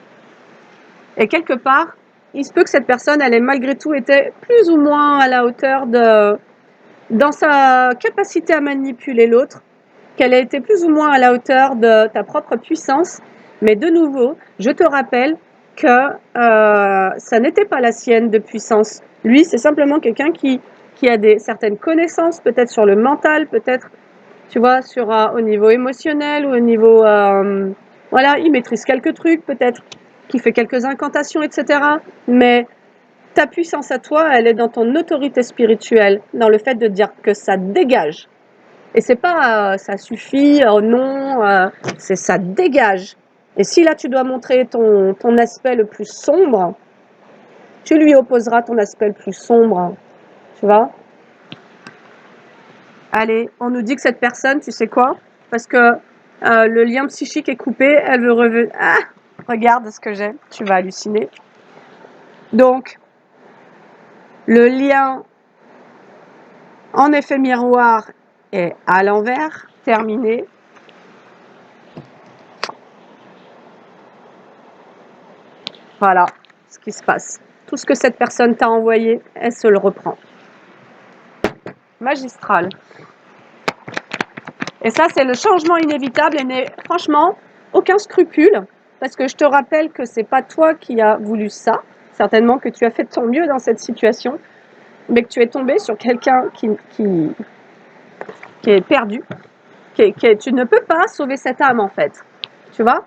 Et quelque part, il se peut que cette personne, elle ait malgré tout été plus ou moins à la hauteur dans sa capacité à manipuler l'autre, qu'elle ait été plus ou moins à la hauteur de ta propre puissance. Mais de nouveau, je te rappelle que ça n'était pas la sienne de puissance. Lui, c'est simplement quelqu'un qui a certaines connaissances, peut-être sur le mental, peut-être, tu vois, au niveau émotionnel ou au niveau... il maîtrise quelques trucs, peut-être, qui fait quelques incantations, etc. Mais ta puissance à toi, elle est dans ton autorité spirituelle, dans le fait de dire que ça dégage. Et c'est pas ça suffit, oh non, c'est ça dégage. Et si là tu dois montrer ton aspect le plus sombre, tu lui opposeras ton aspect le plus sombre. Tu vois? Allez, on nous dit que cette personne, tu sais quoi? Parce que le lien psychique est coupé, elle veut revenir. Ah! Regarde ce que j'ai, tu vas halluciner. Donc, le lien en effet miroir est à l'envers, terminé. Voilà ce qui se passe. Tout ce que cette personne t'a envoyé, elle se le reprend. Magistral. Et ça, c'est le changement inévitable et n'est franchement aucun scrupule, parce que je te rappelle que c'est pas toi qui as voulu ça, certainement que tu as fait de ton mieux dans cette situation, mais que tu es tombé sur quelqu'un qui est perdu, tu ne peux pas sauver cette âme en fait, tu vois.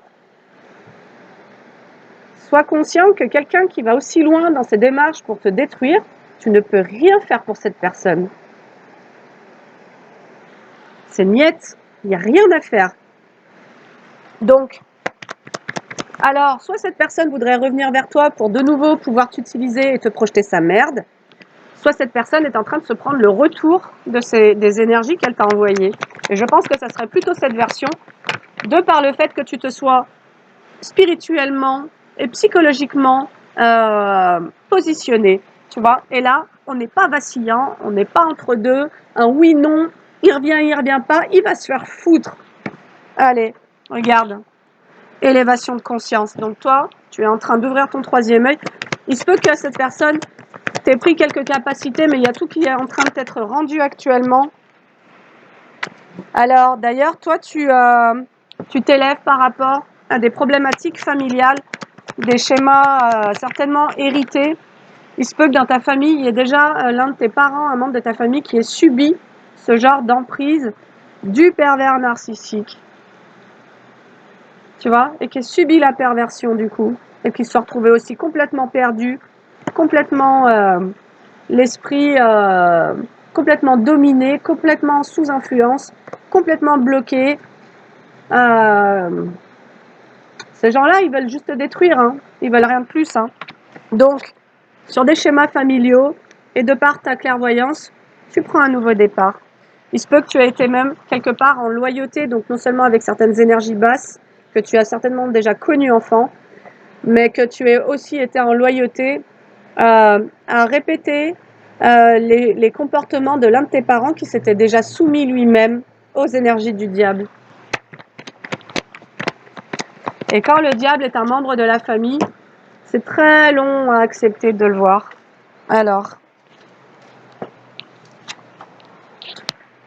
Sois conscient que quelqu'un qui va aussi loin dans ses démarches pour te détruire, tu ne peux rien faire pour cette personne. C'est niette, il n'y a rien à faire. Donc, alors, soit cette personne voudrait revenir vers toi pour de nouveau pouvoir t'utiliser et te projeter sa merde, soit cette personne est en train de se prendre le retour des énergies qu'elle t'a envoyées. Et je pense que ça serait plutôt cette version, de par le fait que tu te sois spirituellement et psychologiquement positionné, tu vois. Et là, on n'est pas vacillant, on n'est pas entre deux, un oui, non, il revient pas, il va se faire foutre. Allez, regarde, élévation de conscience. Donc toi, tu es en train d'ouvrir ton troisième œil. Il se peut que cette personne t'ait pris quelques capacités, mais il y a tout qui est en train d'être rendu actuellement. Alors, d'ailleurs, toi, tu t'élèves par rapport à des problématiques familiales, des schémas certainement hérités. Il se peut que dans ta famille, il y ait déjà l'un de tes parents, un membre de ta famille qui ait subi ce genre d'emprise du pervers narcissique. Tu vois, et qui ait subi la perversion du coup, et qui se soit retrouvé aussi complètement perdu, complètement l'esprit complètement dominé, complètement sous influence, complètement bloqué. Ces gens-là, ils veulent juste te détruire, hein. Ils veulent rien de plus. Hein. Donc, sur des schémas familiaux et de par ta clairvoyance, tu prends un nouveau départ. Il se peut que tu aies été même quelque part en loyauté, donc non seulement avec certaines énergies basses que tu as certainement déjà connues enfant, mais que tu aies aussi été en loyauté à répéter les comportements de l'un de tes parents qui s'était déjà soumis lui-même aux énergies du diable. Et quand le diable est un membre de la famille, c'est très long à accepter de le voir. Alors,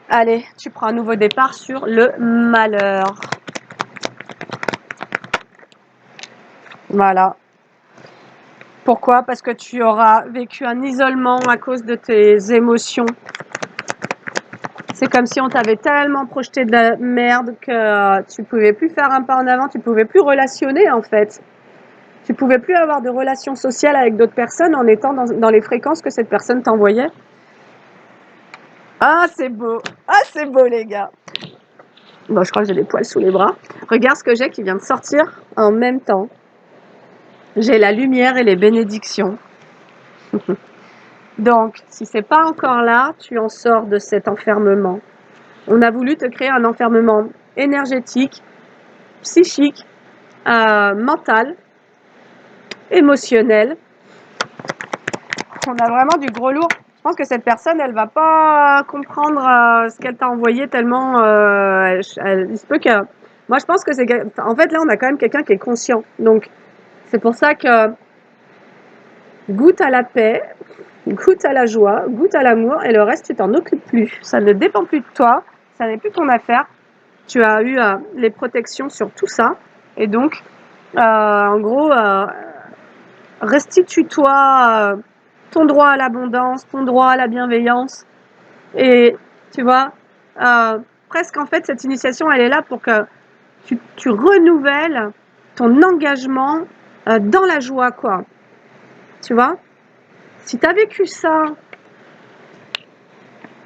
allez, tu prends un nouveau départ sur le malheur. Voilà. Pourquoi? Parce que tu auras vécu un isolement à cause de tes émotions. C'est comme si on t'avait tellement projeté de la merde que tu pouvais plus faire un pas en avant, tu pouvais plus relationner en fait. Tu pouvais plus avoir de relations sociales avec d'autres personnes en étant dans les fréquences que cette personne t'envoyait. Ah, c'est beau. Ah, c'est beau, les gars. Bon, je crois que j'ai des poils sous les bras. Regarde ce que j'ai qui vient de sortir en même temps. J'ai la lumière et les bénédictions. Donc, si c'est pas encore là, tu en sors de cet enfermement. On a voulu te créer un enfermement énergétique, psychique, mental, émotionnel. On a vraiment du gros lourd. Je pense que cette personne, elle va pas comprendre ce qu'elle t'a envoyé tellement. Il se peut que. Moi, je pense que c'est. En fait, là, on a quand même quelqu'un qui est conscient. Donc, c'est pour ça que goûte à la paix, goûte à la joie, goûte à l'amour, et le reste, tu t'en occupes plus. Ça ne dépend plus de toi, ça n'est plus ton affaire. Tu as eu les protections sur tout ça, et donc, en gros, restitue-toi ton droit à l'abondance, ton droit à la bienveillance, et tu vois, presque en fait, cette initiation, elle est là pour que tu renouvelles ton engagement dans la joie, quoi. Tu vois? Si tu as vécu ça,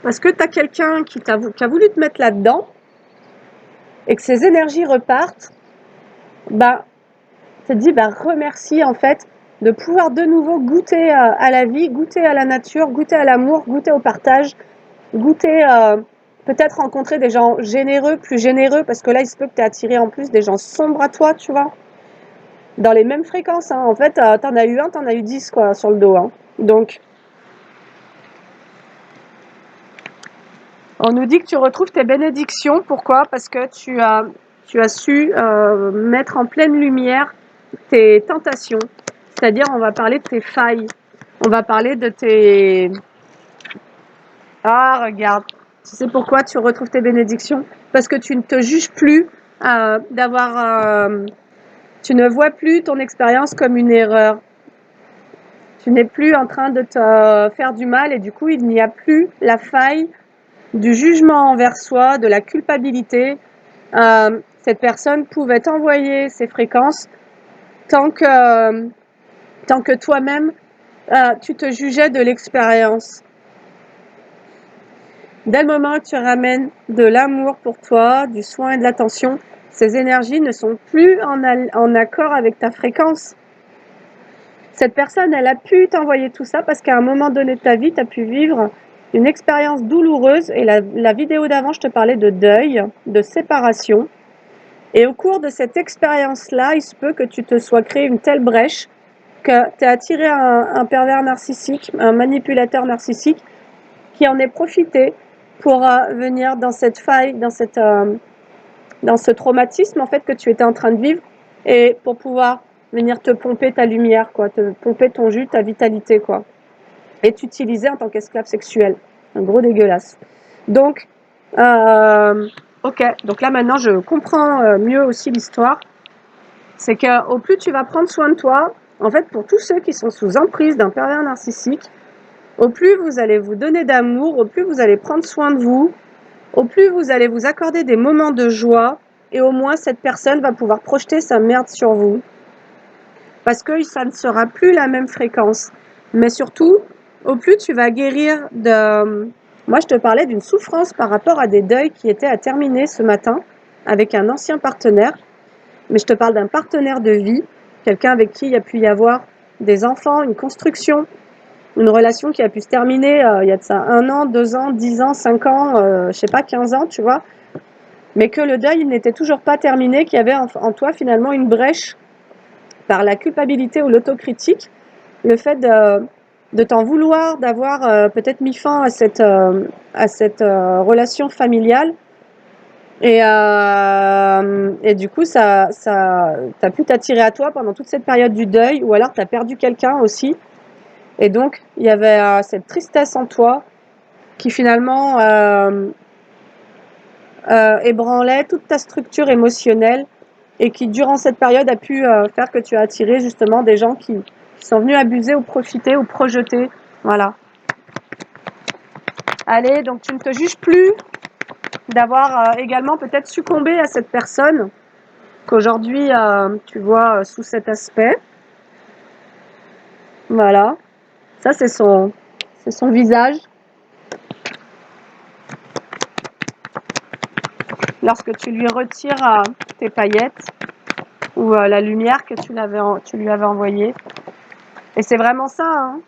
parce que tu as quelqu'un qui a voulu te mettre là-dedans, et que ces énergies repartent, bah, tu te dis, bah, remercie en fait de pouvoir de nouveau goûter à la vie, goûter à la nature, goûter à l'amour, goûter au partage, goûter, peut-être rencontrer des gens généreux, plus généreux, parce que là, il se peut que tu aies attiré en plus des gens sombres à toi, tu vois, dans les mêmes fréquences. Hein. En fait, t'en as eu un, t'en as eu 10, quoi, sur le dos. Hein. Donc, on nous dit que tu retrouves tes bénédictions. Pourquoi? Parce que tu as su mettre en pleine lumière tes tentations. C'est-à-dire, on va parler de tes failles. On va parler de tes... Ah, regarde. Tu sais pourquoi tu retrouves tes bénédictions? Parce que tu ne te juges plus d'avoir... tu ne vois plus ton expérience comme une erreur. Tu n'es plus en train de te faire du mal et du coup, il n'y a plus la faille du jugement envers soi, de la culpabilité. Cette personne pouvait t'envoyer ses fréquences tant que toi-même, tu te jugeais de l'expérience. Dès le moment où tu ramènes de l'amour pour toi, du soin et de l'attention, ces énergies ne sont plus en accord avec ta fréquence. Cette personne, elle a pu t'envoyer tout ça parce qu'à un moment donné de ta vie, tu as pu vivre une expérience douloureuse. Et la vidéo d'avant, je te parlais de deuil, de séparation. Et au cours de cette expérience-là, il se peut que tu te sois créé une telle brèche que tu as attiré un pervers narcissique, un manipulateur narcissique qui en ait profité pour venir dans cette faille, dans ce traumatisme en fait que tu étais en train de vivre et pour pouvoir venir te pomper ta lumière, quoi, te pomper ton jus, ta vitalité, quoi, et t'utiliser en tant qu'esclave sexuel. Un gros dégueulasse. Donc, ok, donc là maintenant je comprends mieux aussi l'histoire. C'est qu'au plus tu vas prendre soin de toi, en fait pour tous ceux qui sont sous emprise d'un pervers narcissique, au plus vous allez vous donner d'amour, au plus vous allez prendre soin de vous, au plus vous allez vous accorder des moments de joie, et au moins cette personne va pouvoir projeter sa merde sur vous. Parce que ça ne sera plus la même fréquence. Mais surtout, au plus tu vas guérir de... Moi, je te parlais d'une souffrance par rapport à des deuils qui étaient à terminer ce matin avec un ancien partenaire. Mais je te parle d'un partenaire de vie, quelqu'un avec qui il y a pu y avoir des enfants, une construction, une relation qui a pu se terminer il y a de ça 1 an, 2 ans, 10 ans, 5 ans, je sais pas, 15 ans, tu vois. Mais que le deuil n'était toujours pas terminé, qu'il y avait en toi finalement une brèche par la culpabilité ou l'autocritique, le fait de t'en vouloir, d'avoir peut-être mis fin à cette relation familiale. Et du coup, t'as pu t'attirer à toi pendant toute cette période du deuil, ou alors t'as perdu quelqu'un aussi. Et donc, il y avait cette tristesse en toi qui finalement ébranlait toute ta structure émotionnelle et qui, durant cette période, a pu faire que tu as attiré justement des gens qui sont venus abuser ou profiter ou projeter. Voilà. Allez, donc tu ne te juges plus d'avoir également peut-être succombé à cette personne qu'aujourd'hui tu vois sous cet aspect. Voilà. Ça, c'est son visage. Lorsque tu lui retires tes paillettes ou la lumière que tu lui avais envoyée. Et c'est vraiment ça, hein.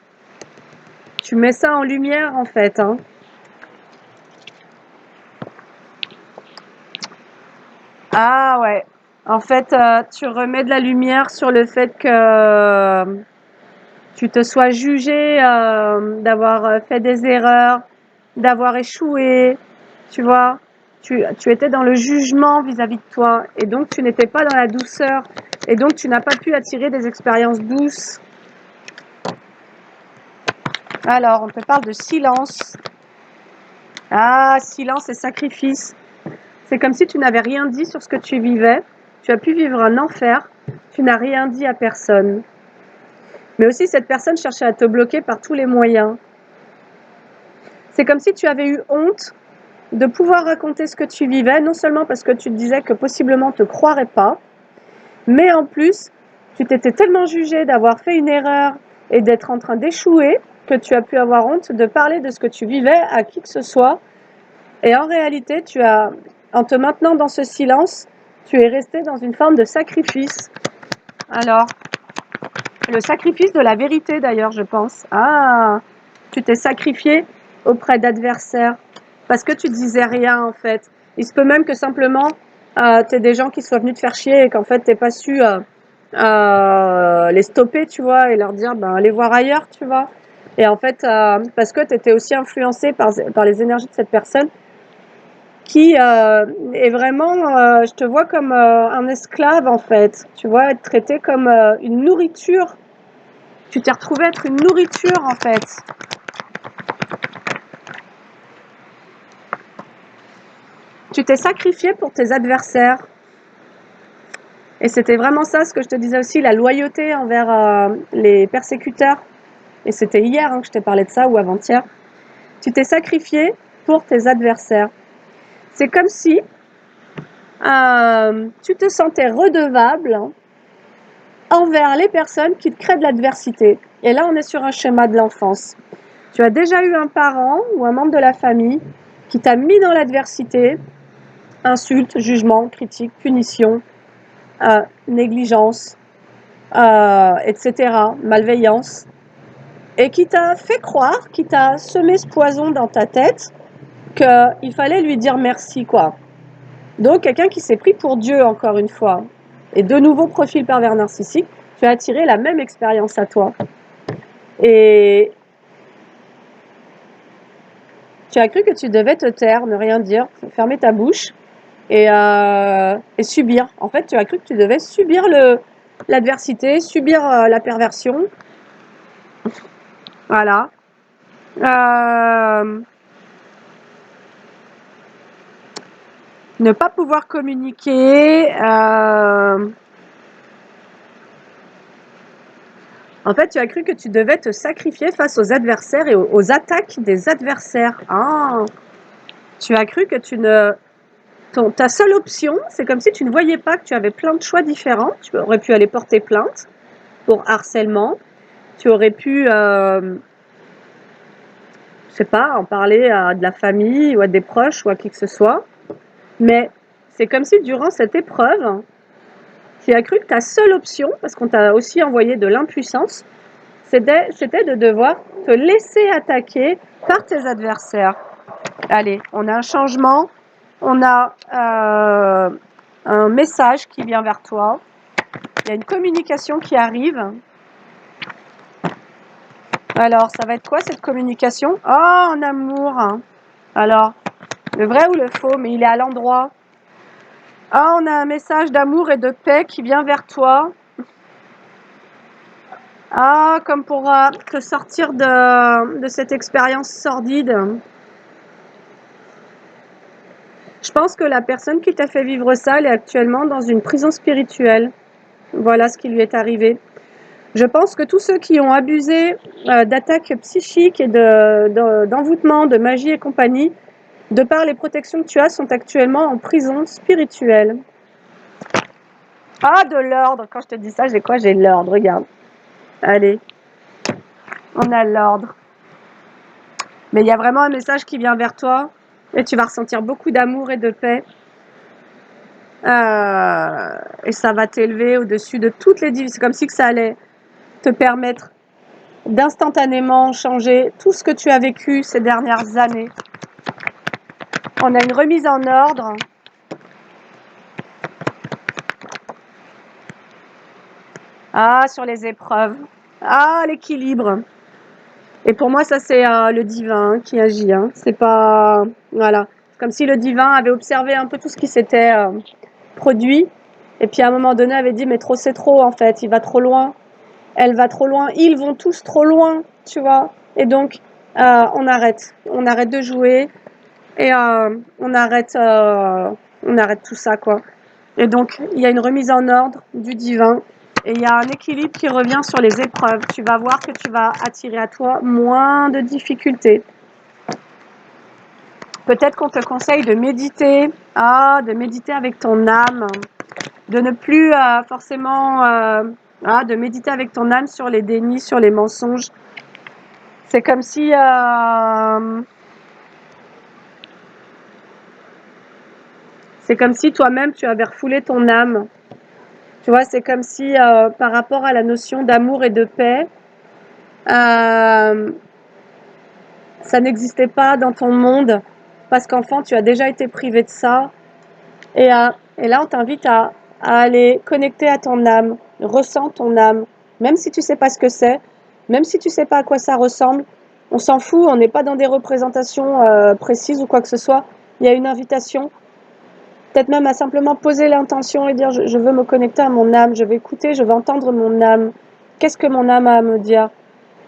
Tu mets ça en lumière, en fait, hein. Ah ouais. En fait, tu remets de la lumière sur le fait que tu te sois jugé d'avoir fait des erreurs, d'avoir échoué, tu vois. Tu étais dans le jugement vis-à-vis de toi et donc tu n'étais pas dans la douceur et donc tu n'as pas pu attirer des expériences douces. Alors, on te parle de silence. Ah, silence et sacrifice. C'est comme si tu n'avais rien dit sur ce que tu vivais. Tu as pu vivre un enfer. Tu n'as rien dit à personne. Mais aussi, cette personne cherchait à te bloquer par tous les moyens. C'est comme si tu avais eu honte de pouvoir raconter ce que tu vivais, non seulement parce que tu te disais que possiblement on ne te croirait pas, mais en plus, tu t'étais tellement jugé d'avoir fait une erreur et d'être en train d'échouer que tu as pu avoir honte de parler de ce que tu vivais à qui que ce soit. Et en réalité, en te maintenant dans ce silence, tu es resté dans une forme de sacrifice. Alors, le sacrifice de la vérité d'ailleurs, je pense. Ah, tu t'es sacrifié auprès d'adversaires parce que tu disais rien en fait. Il se peut même que simplement t'aies des gens qui soient venus te faire chier et qu'en fait t'aies pas su les stopper, tu vois, et leur dire allez voir ailleurs, tu vois. Et en fait, parce que t'étais aussi influencé par les énergies de cette personne qui est vraiment, je te vois comme un esclave en fait. Tu vois, être traité comme une nourriture. Tu t'es retrouvé être une nourriture en fait. Tu t'es sacrifié pour tes adversaires. Et c'était vraiment ça ce que je te disais aussi, la loyauté envers les persécuteurs. et c'était hier que je t'ai parlé de ça ou avant-hier, tu t'es sacrifié pour tes adversaires. C'est comme si tu te sentais redevable envers les personnes qui te créent de l'adversité. Et là, on est sur un schéma de l'enfance. Tu as déjà eu un parent ou un membre de la famille qui t'a mis dans l'adversité, insultes, jugements, critiques, punitions, négligence, etc., malveillance, et qui t'a fait croire, qui t'a semé ce poison dans ta tête, qu'il fallait lui dire merci, quoi. Donc, quelqu'un qui s'est pris pour Dieu, encore une fois, et de nouveau profil pervers narcissique, tu as attiré la même expérience à toi. Et tu as cru que tu devais te taire, ne rien dire, fermer ta bouche et subir. En fait, tu as cru que tu devais subir l'adversité, subir la perversion. Voilà. Ne pas pouvoir communiquer. En fait, tu as cru que tu devais te sacrifier face aux adversaires et aux attaques des adversaires. Ah, tu as cru que ta seule option, c'est comme si tu ne voyais pas que tu avais plein de choix différents. Tu aurais pu aller porter plainte pour harcèlement. Tu aurais pu, je sais pas, en parler à de la famille ou à des proches ou à qui que ce soit. Mais c'est comme si durant cette épreuve, tu as cru que ta seule option, parce qu'on t'a aussi envoyé de l'impuissance, c'était de devoir te laisser attaquer par tes adversaires. Allez, on a un changement, on a un message qui vient vers toi, il y a une communication qui arrive. Alors, ça va être quoi cette communication? Oh, en amour. Alors, le vrai ou le faux, mais il est à l'endroit. Ah, on a un message d'amour et de paix qui vient vers toi. Ah, comme pour te sortir de cette expérience sordide. Je pense que la personne qui t'a fait vivre ça, elle est actuellement dans une prison spirituelle. Voilà ce qui lui est arrivé. Je pense que tous ceux qui ont abusé d'attaques psychiques et d'envoûtement, de magie et compagnie, de par les protections que tu as, sont actuellement en prison spirituelle. Ah, de l'ordre. Quand je te dis ça, j'ai quoi? J'ai l'ordre, regarde. Allez, on a l'ordre. Mais il y a vraiment un message qui vient vers toi et tu vas ressentir beaucoup d'amour et de paix. Et ça va t'élever au-dessus de toutes les divisions. C'est comme si que ça allait te permettre d'instantanément changer tout ce que tu as vécu ces dernières années. On a une remise en ordre. Ah, sur les épreuves. Ah, l'équilibre. Et pour moi, ça, c'est le divin qui agit. C'est pas... Voilà. C'est comme si le divin avait observé un peu tout ce qui s'était produit. Et puis, à un moment donné, avait dit, mais trop, c'est trop, en fait. Il va trop loin. Elle va trop loin. Ils vont tous trop loin, tu vois. Et donc, on arrête. On arrête de jouer. Et on arrête tout ça, quoi. Et donc, il y a une remise en ordre du divin. Et il y a un équilibre qui revient sur les épreuves. Tu vas voir que tu vas attirer à toi moins de difficultés. Peut-être qu'on te conseille de méditer. De méditer avec ton âme. De ne plus forcément... de méditer avec ton âme sur les dénis, sur les mensonges. C'est comme si... c'est comme si toi-même, tu avais refoulé ton âme. Tu vois, c'est comme si, par rapport à la notion d'amour et de paix, ça n'existait pas dans ton monde, parce qu'enfant, tu as déjà été privé de ça. Et là, on t'invite à aller connecter à ton âme, ressens ton âme, même si tu sais pas ce que c'est, même si tu sais pas à quoi ça ressemble, on s'en fout, on n'est pas dans des représentations précises ou quoi que ce soit. Il y a une invitation, peut-être même à simplement poser l'intention et dire je veux me connecter à mon âme, je vais écouter, je veux entendre mon âme. Qu'est-ce que mon âme a à me dire?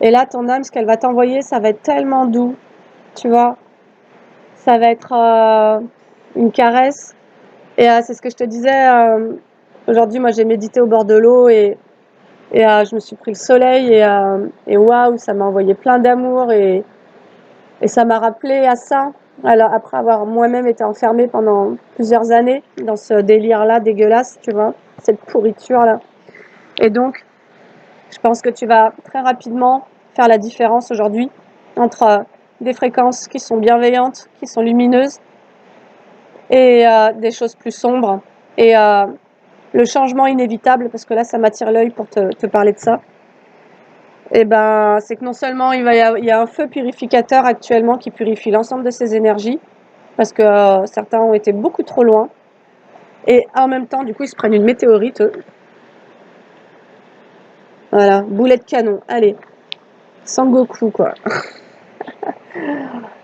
Et là, ton âme, ce qu'elle va t'envoyer, ça va être tellement doux, tu vois. Ça va être une caresse. Et c'est ce que je te disais, aujourd'hui, moi j'ai médité au bord de l'eau et Et je me suis pris le soleil et waouh, ça m'a envoyé plein d'amour et ça m'a rappelé à ça. Alors, après avoir moi-même été enfermée pendant plusieurs années dans ce délire-là dégueulasse, tu vois, cette pourriture-là. Et donc, je pense que tu vas très rapidement faire la différence aujourd'hui entre des fréquences qui sont bienveillantes, qui sont lumineuses, et des choses plus sombres. Et le changement inévitable, parce que là, ça m'attire l'œil pour te parler de ça, et ben, c'est que non seulement il y a un feu purificateur actuellement qui purifie l'ensemble de ces énergies, parce que certains ont été beaucoup trop loin, et en même temps, du coup, ils se prennent une météorite, eux. Voilà, boulet de canon, allez, Sangoku, quoi.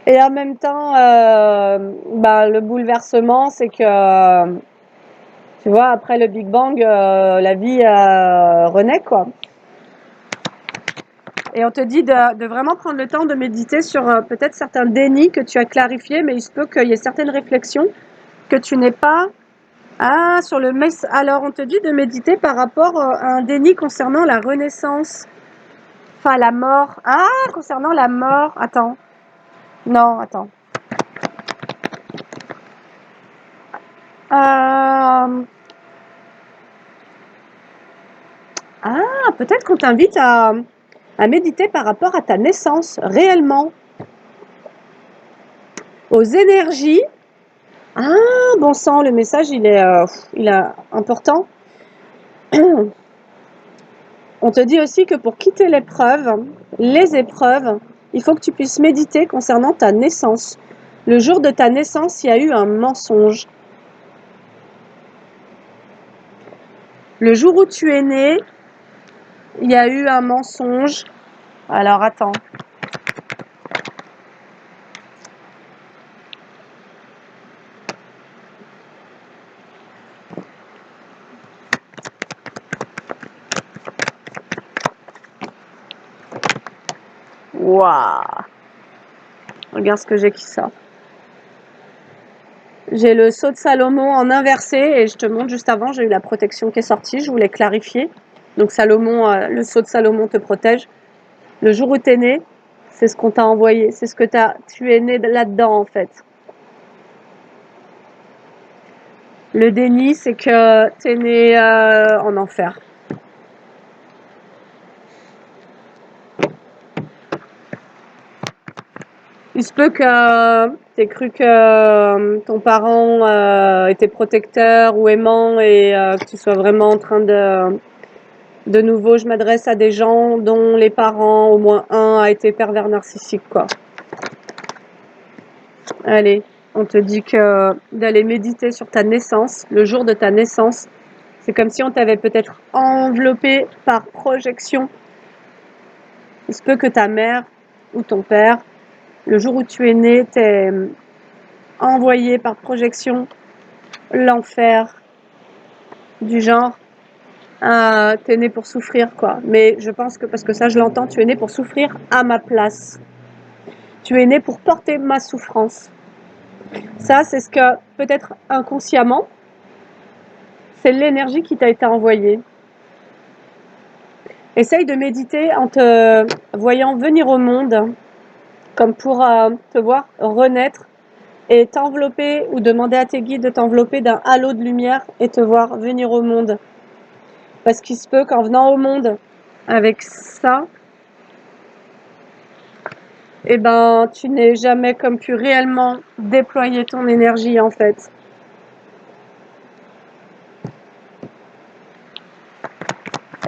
Et en même temps, bah, le bouleversement, c'est que, tu vois, après le Big Bang, la vie renaît, quoi. Et on te dit de vraiment prendre le temps de méditer sur peut-être certains dénis que tu as clarifiés, mais il se peut qu'il y ait certaines réflexions que tu n'aies pas. Ah, sur le mess. Alors, on te dit de méditer par rapport à un déni concernant la renaissance. Enfin, la mort. Ah, concernant la mort. Attends. Non, attends. Euh... Ah, peut-être qu'on t'invite à méditer par rapport à ta naissance, réellement. Aux énergies. Ah, bon sang, le message, il est important. On te dit aussi que pour quitter l'épreuve, les épreuves, il faut que tu puisses méditer concernant ta naissance. Le jour de ta naissance, il y a eu un mensonge. Le jour où tu es né, il y a eu un mensonge. Alors, attends. Waouh! Regarde ce que j'ai qui sort. J'ai le sceau de Salomon en inversé et je te montre juste avant, j'ai eu la protection qui est sortie, je voulais clarifier. Donc Salomon, le sceau de Salomon te protège. Le jour où tu es né, c'est ce qu'on t'a envoyé, c'est ce que tu es né là-dedans en fait. Le déni, c'est que tu es né en enfer. Il se peut que tu aies cru que ton parent était protecteur ou aimant et que tu sois vraiment en train de... De nouveau, je m'adresse à des gens dont les parents, au moins un, a été pervers narcissique, quoi. Allez, on te dit que d'aller méditer sur ta naissance, le jour de ta naissance, c'est comme si on t'avait peut-être enveloppé par projection. Il se peut que ta mère ou ton père, le jour où tu es né, t'ait envoyé par projection l'enfer du genre. T'es né pour souffrir, quoi. Mais je pense que, parce que ça je l'entends, tu es né pour souffrir à ma place. Tu es né pour porter ma souffrance. Ça, c'est ce que, peut-être inconsciemment, c'est l'énergie qui t'a été envoyée. Essaye de méditer en te voyant venir au monde, comme pour te voir renaître et t'envelopper ou demander à tes guides de t'envelopper d'un halo de lumière et te voir venir au monde. Parce qu'il se peut qu'en venant au monde avec ça, eh ben, tu n'aies jamais comme pu réellement déployer ton énergie en fait.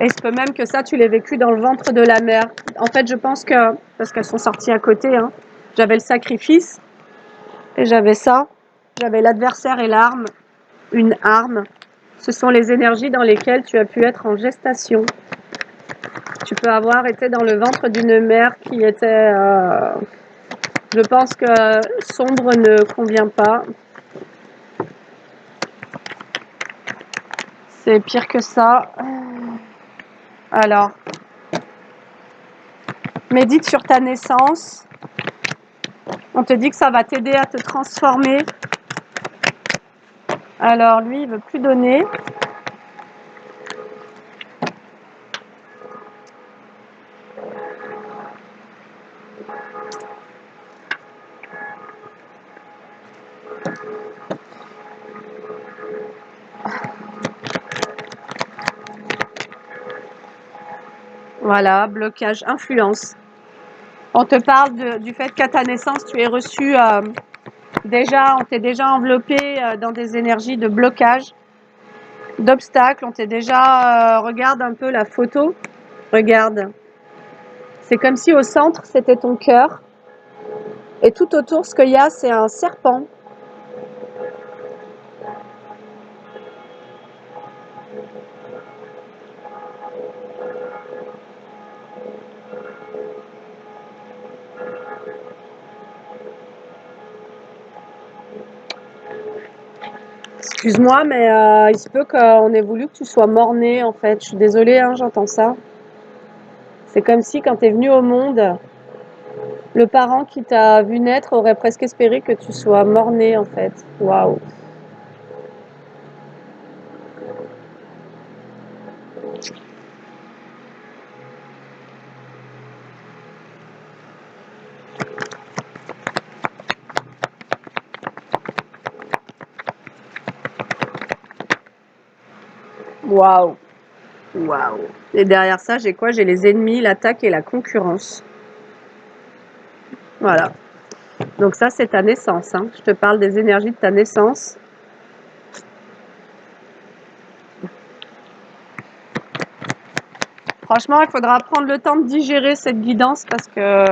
Et il se peut même que ça, tu l'aies vécu dans le ventre de la mère. En fait, je pense que, parce qu'elles sont sorties à côté, hein, j'avais le sacrifice et j'avais ça. J'avais l'adversaire et l'arme, une arme. Ce sont les énergies dans lesquelles tu as pu être en gestation. Tu peux avoir été dans le ventre d'une mère qui était... je pense que sombre ne convient pas. C'est pire que ça. Alors, médite sur ta naissance. On te dit que ça va t'aider à te transformer. Alors, lui, il veut plus donner. Voilà, blocage, influence. On te parle du fait qu'à ta naissance, tu es reçu déjà, on t'est déjà enveloppé dans des énergies de blocage, d'obstacles. On t'est déjà, regarde un peu la photo, regarde. C'est comme si au centre, c'était ton cœur. Et tout autour, ce qu'il y a, c'est un serpent. Excuse-moi, mais il se peut qu'on ait voulu que tu sois mort-né, en fait. Je suis désolée, hein, j'entends ça. C'est comme si quand tu es venu au monde, le parent qui t'a vu naître aurait presque espéré que tu sois mort-né, en fait. Waouh. Waouh. Waouh. Et derrière ça, j'ai quoi? J'ai les ennemis, l'attaque et la concurrence. Voilà. Donc ça, c'est ta naissance, hein. Je te parle des énergies de ta naissance. Franchement, il faudra prendre le temps de digérer cette guidance parce que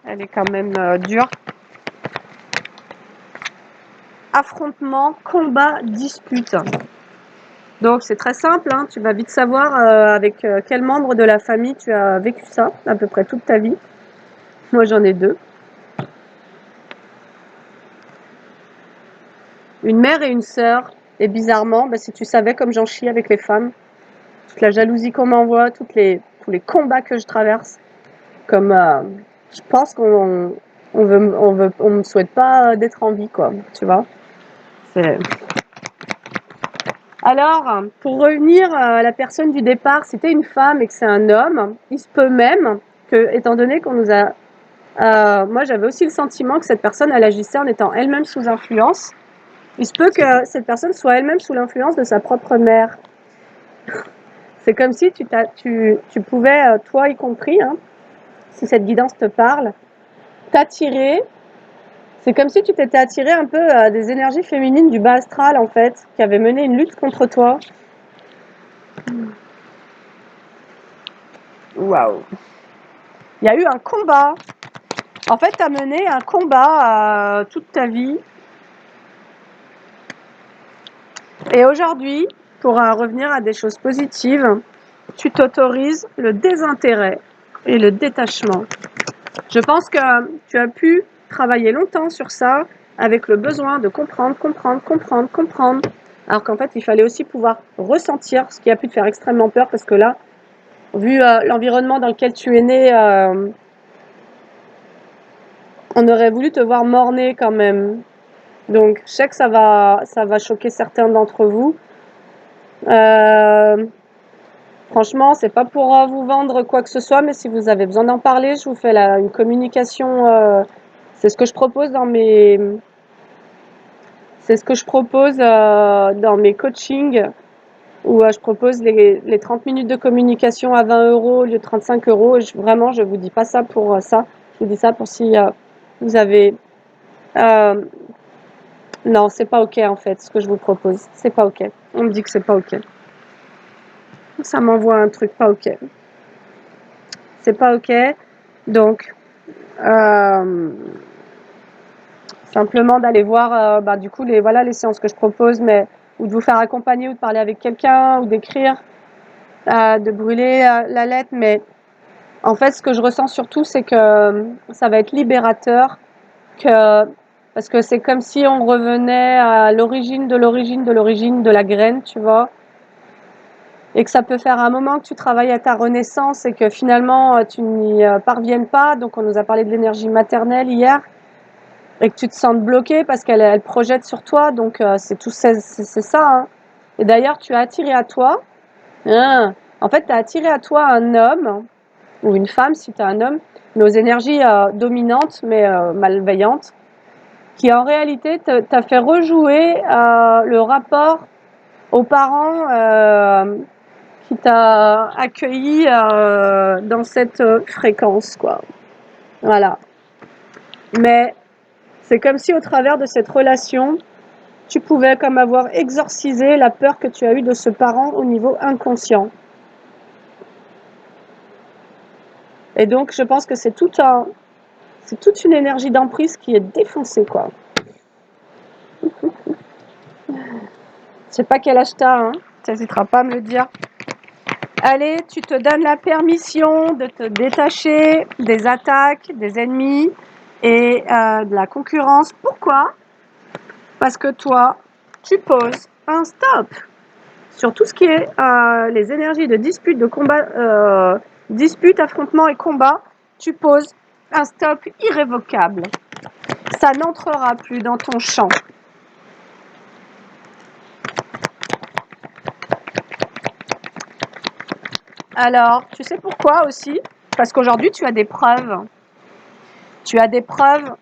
elle est quand même dure. Affrontement, combat, dispute. Donc c'est très simple, hein. Tu vas vite savoir avec quel membre de la famille tu as vécu ça, à peu près toute ta vie. Moi j'en ai 2. Une mère et une sœur. Et bizarrement, si tu savais comme j'en chie avec les femmes, toute la jalousie qu'on m'envoie, tous les combats que je traverse, comme je pense on me souhaite pas d'être en vie, quoi, tu vois. C'est... Alors, pour revenir à la personne du départ, si t'es une femme et que c'est un homme, il se peut même que, étant donné qu'on nous a... moi, j'avais aussi le sentiment que cette personne, elle agissait en étant elle-même sous influence. Il se peut que cette personne soit elle-même sous l'influence de sa propre mère. C'est comme si tu pouvais, toi y compris, hein, si cette guidance te parle, t'attirer. C'est comme si tu t'étais attiré un peu à des énergies féminines du bas astral, en fait, qui avaient mené une lutte contre toi. Waouh. Il y a eu un combat. En fait, tu as mené un combat toute ta vie. Et aujourd'hui, pour revenir à des choses positives, tu t'autorises le désintérêt et le détachement. Je pense que tu as pu travailler longtemps sur ça, avec le besoin de comprendre. Alors qu'en fait, il fallait aussi pouvoir ressentir, ce qui a pu te faire extrêmement peur, parce que là, vu l'environnement dans lequel tu es né, on aurait voulu te voir mort-né quand même. Donc, je sais que ça va choquer certains d'entre vous. Franchement, c'est pas pour vous vendre quoi que ce soit, mais si vous avez besoin d'en parler, je vous fais une communication. C'est ce que je propose dans mes coachings où je propose les 30 minutes de communication à 20 € au lieu de 35 €. Et vraiment, je vous dis pas ça pour ça. Je vous dis ça pour si vous avez... non, c'est pas OK en fait, ce que je vous propose. C'est pas OK. On me dit que c'est pas OK. Ça m'envoie un truc pas OK. C'est pas OK. Donc, simplement d'aller voir du coup les séances que je propose, mais ou de vous faire accompagner ou de parler avec quelqu'un ou d'écrire, de brûler la lettre. Mais en fait, ce que je ressens surtout, c'est que ça va être libérateur, parce que c'est comme si on revenait à l'origine de la graine, tu vois. Et que ça peut faire un moment que tu travailles à ta renaissance et que finalement tu n'y parviennes pas. Donc on nous a parlé de l'énergie maternelle hier, et que tu te sens bloqué parce qu'elle projette sur toi. Donc c'est ça, hein. Et d'ailleurs, tu as attiré à toi, en fait, tu as attiré à toi un homme ou une femme, si tu as un homme, nos énergies dominantes mais malveillantes, qui en réalité t'a fait rejouer le rapport aux parents qui t'a accueilli dans cette fréquence, quoi. Voilà. Mais c'est comme si au travers de cette relation, tu pouvais comme avoir exorcisé la peur que tu as eue de ce parent au niveau inconscient. Et donc, je pense que c'est toute une énergie d'emprise qui est défoncée, quoi. Je sais pas quel âge t'as, hein. Tu n'hésiteras pas à me le dire. Allez, tu te donnes la permission de te détacher des attaques, des ennemis et de la concurrence. Pourquoi? Parce que toi, tu poses un stop sur tout ce qui est les énergies de dispute, de combat, dispute, affrontement et combat. Tu poses un stop irrévocable. Ça n'entrera plus dans ton champ. Alors, tu sais pourquoi aussi? Parce qu'aujourd'hui, tu as des preuves. Tu as des preuves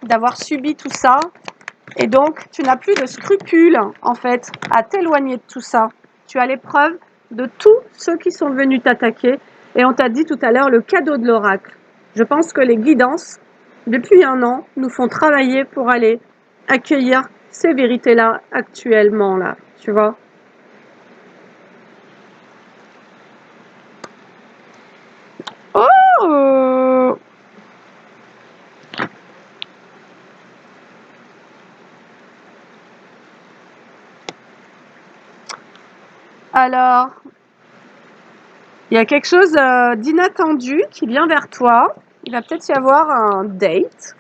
d'avoir subi tout ça. Et donc, tu n'as plus de scrupules, en fait, à t'éloigner de tout ça. Tu as les preuves de tous ceux qui sont venus t'attaquer. Et on t'a dit tout à l'heure le cadeau de l'oracle. Je pense que les guidances, depuis un an, nous font travailler pour aller accueillir ces vérités-là actuellement, là. Tu vois? Oh! Alors, il y a quelque chose d'inattendu qui vient vers toi. Il va peut-être y avoir un date.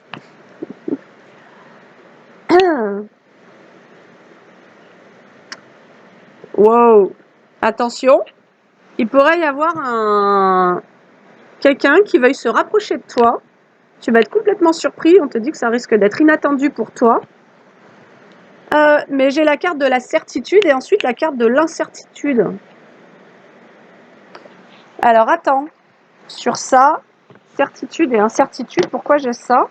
Wow! Attention, il pourrait y avoir quelqu'un qui veuille se rapprocher de toi. Tu vas être complètement surpris. On te dit que ça risque d'être inattendu pour toi. Mais j'ai la carte de la certitude et ensuite la carte de l'incertitude. Alors attends, sur ça, certitude et incertitude, pourquoi j'ai ça?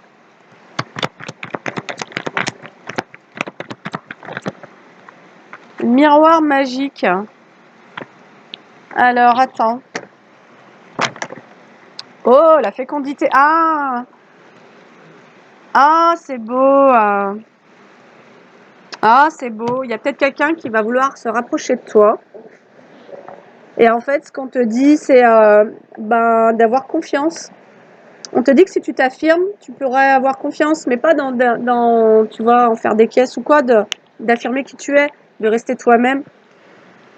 Miroir magique. Alors attends. Oh, la fécondité. Ah! Ah, c'est beau. Ah, c'est beau. Il y a peut-être quelqu'un qui va vouloir se rapprocher de toi. Et en fait, ce qu'on te dit, c'est d'avoir confiance. On te dit que si tu t'affirmes, tu pourrais avoir confiance, mais pas tu vois, en faire des caisses ou quoi, d'affirmer qui tu es, de rester toi-même.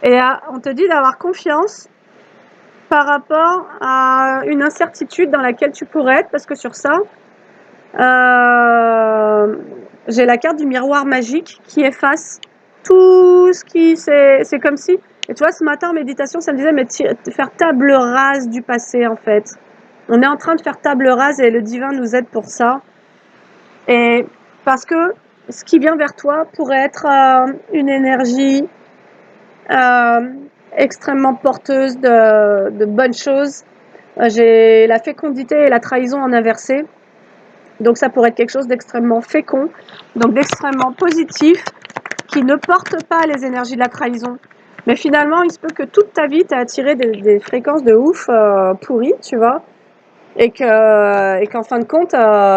Et on te dit d'avoir confiance par rapport à une incertitude dans laquelle tu pourrais être, parce que sur ça, j'ai la carte du miroir magique qui efface tout ce qui... C'est comme si... Et tu vois, ce matin en méditation, ça me disait, mais faire table rase du passé, en fait. On est en train de faire table rase et le divin nous aide pour ça. Et parce que ce qui vient vers toi pourrait être une énergie extrêmement porteuse de bonnes choses. J'ai la fécondité et la trahison en inversé. Donc ça pourrait être quelque chose d'extrêmement fécond, donc d'extrêmement positif, qui ne porte pas les énergies de la trahison. Mais finalement, il se peut que toute ta vie, tu as attiré des fréquences de ouf pourries, tu vois, et qu'en fin de compte,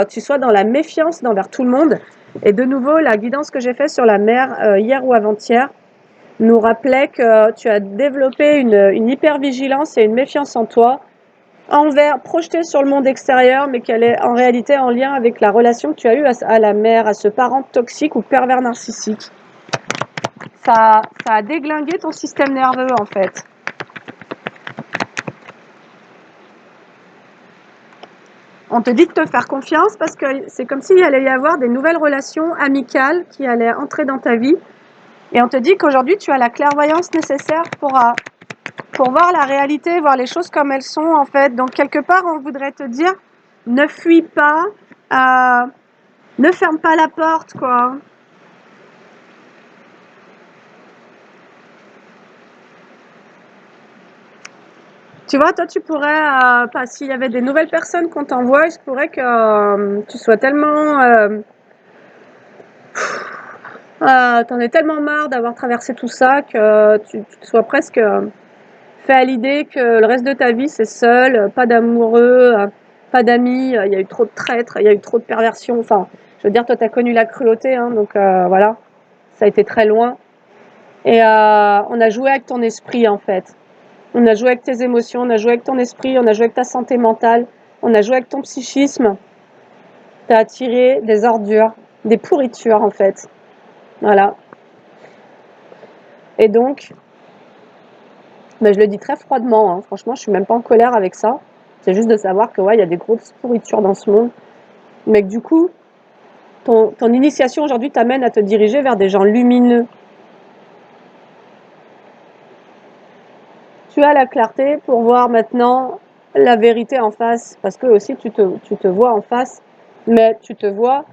tu sois dans la méfiance envers tout le monde. Et de nouveau, la guidance que j'ai faite sur la mer hier ou avant-hier nous rappelait que tu as développé une hypervigilance et une méfiance en toi, projetée sur le monde extérieur, mais qu'elle est en réalité en lien avec la relation que tu as eue à la mère, à ce parent toxique ou pervers narcissique. Ça a déglingué ton système nerveux, en fait. On te dit de te faire confiance parce que c'est comme s'il allait y avoir des nouvelles relations amicales qui allaient entrer dans ta vie. Et on te dit qu'aujourd'hui, tu as la clairvoyance nécessaire pour voir la réalité, voir les choses comme elles sont, en fait. Donc, quelque part, on voudrait te dire, ne fuis pas, ne ferme pas la porte, quoi. Tu vois, toi, tu pourrais, s'il y avait des nouvelles personnes qu'on t'envoie, il se pourrait que tu sois tellement... t'en es tellement marre d'avoir traversé tout ça que tu sois presque fait à l'idée que le reste de ta vie, c'est seul, pas d'amoureux, pas d'amis, il y a eu trop de traîtres, il y a eu trop de perversions. Enfin, je veux dire, toi, tu as connu la cruauté, hein, donc voilà, ça a été très loin. Et on a joué avec ton esprit, en fait. On a joué avec tes émotions, on a joué avec ton esprit, on a joué avec ta santé mentale, on a joué avec ton psychisme. Tu as attiré des ordures, des pourritures, en fait. Voilà. Et donc, je le dis très froidement, hein. Franchement, je suis même pas en colère avec ça. C'est juste de savoir que, ouais, il y a des grosses pourritures dans ce monde. Mais que du coup, ton initiation aujourd'hui t'amène à te diriger vers des gens lumineux. Tu as la clarté pour voir maintenant la vérité en face, parce que aussi tu te vois en face, mais tu te vois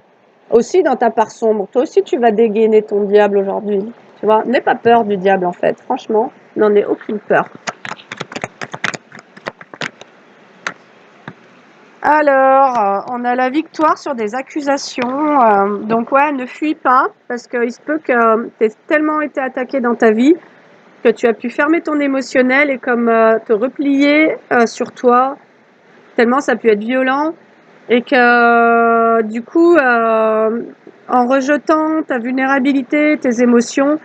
aussi dans ta part sombre. Toi aussi, tu vas dégainer ton diable aujourd'hui. Tu vois, n'aie pas peur du diable en fait. Franchement, n'en aie aucune peur. Alors, on a la victoire sur des accusations. Donc ouais, ne fuis pas, parce qu'il se peut que tu aies tellement été attaqué dans ta vie que tu as pu fermer ton émotionnel et comme te replier sur toi, tellement ça a pu être violent, et que du coup, en rejetant ta vulnérabilité, tes émotions,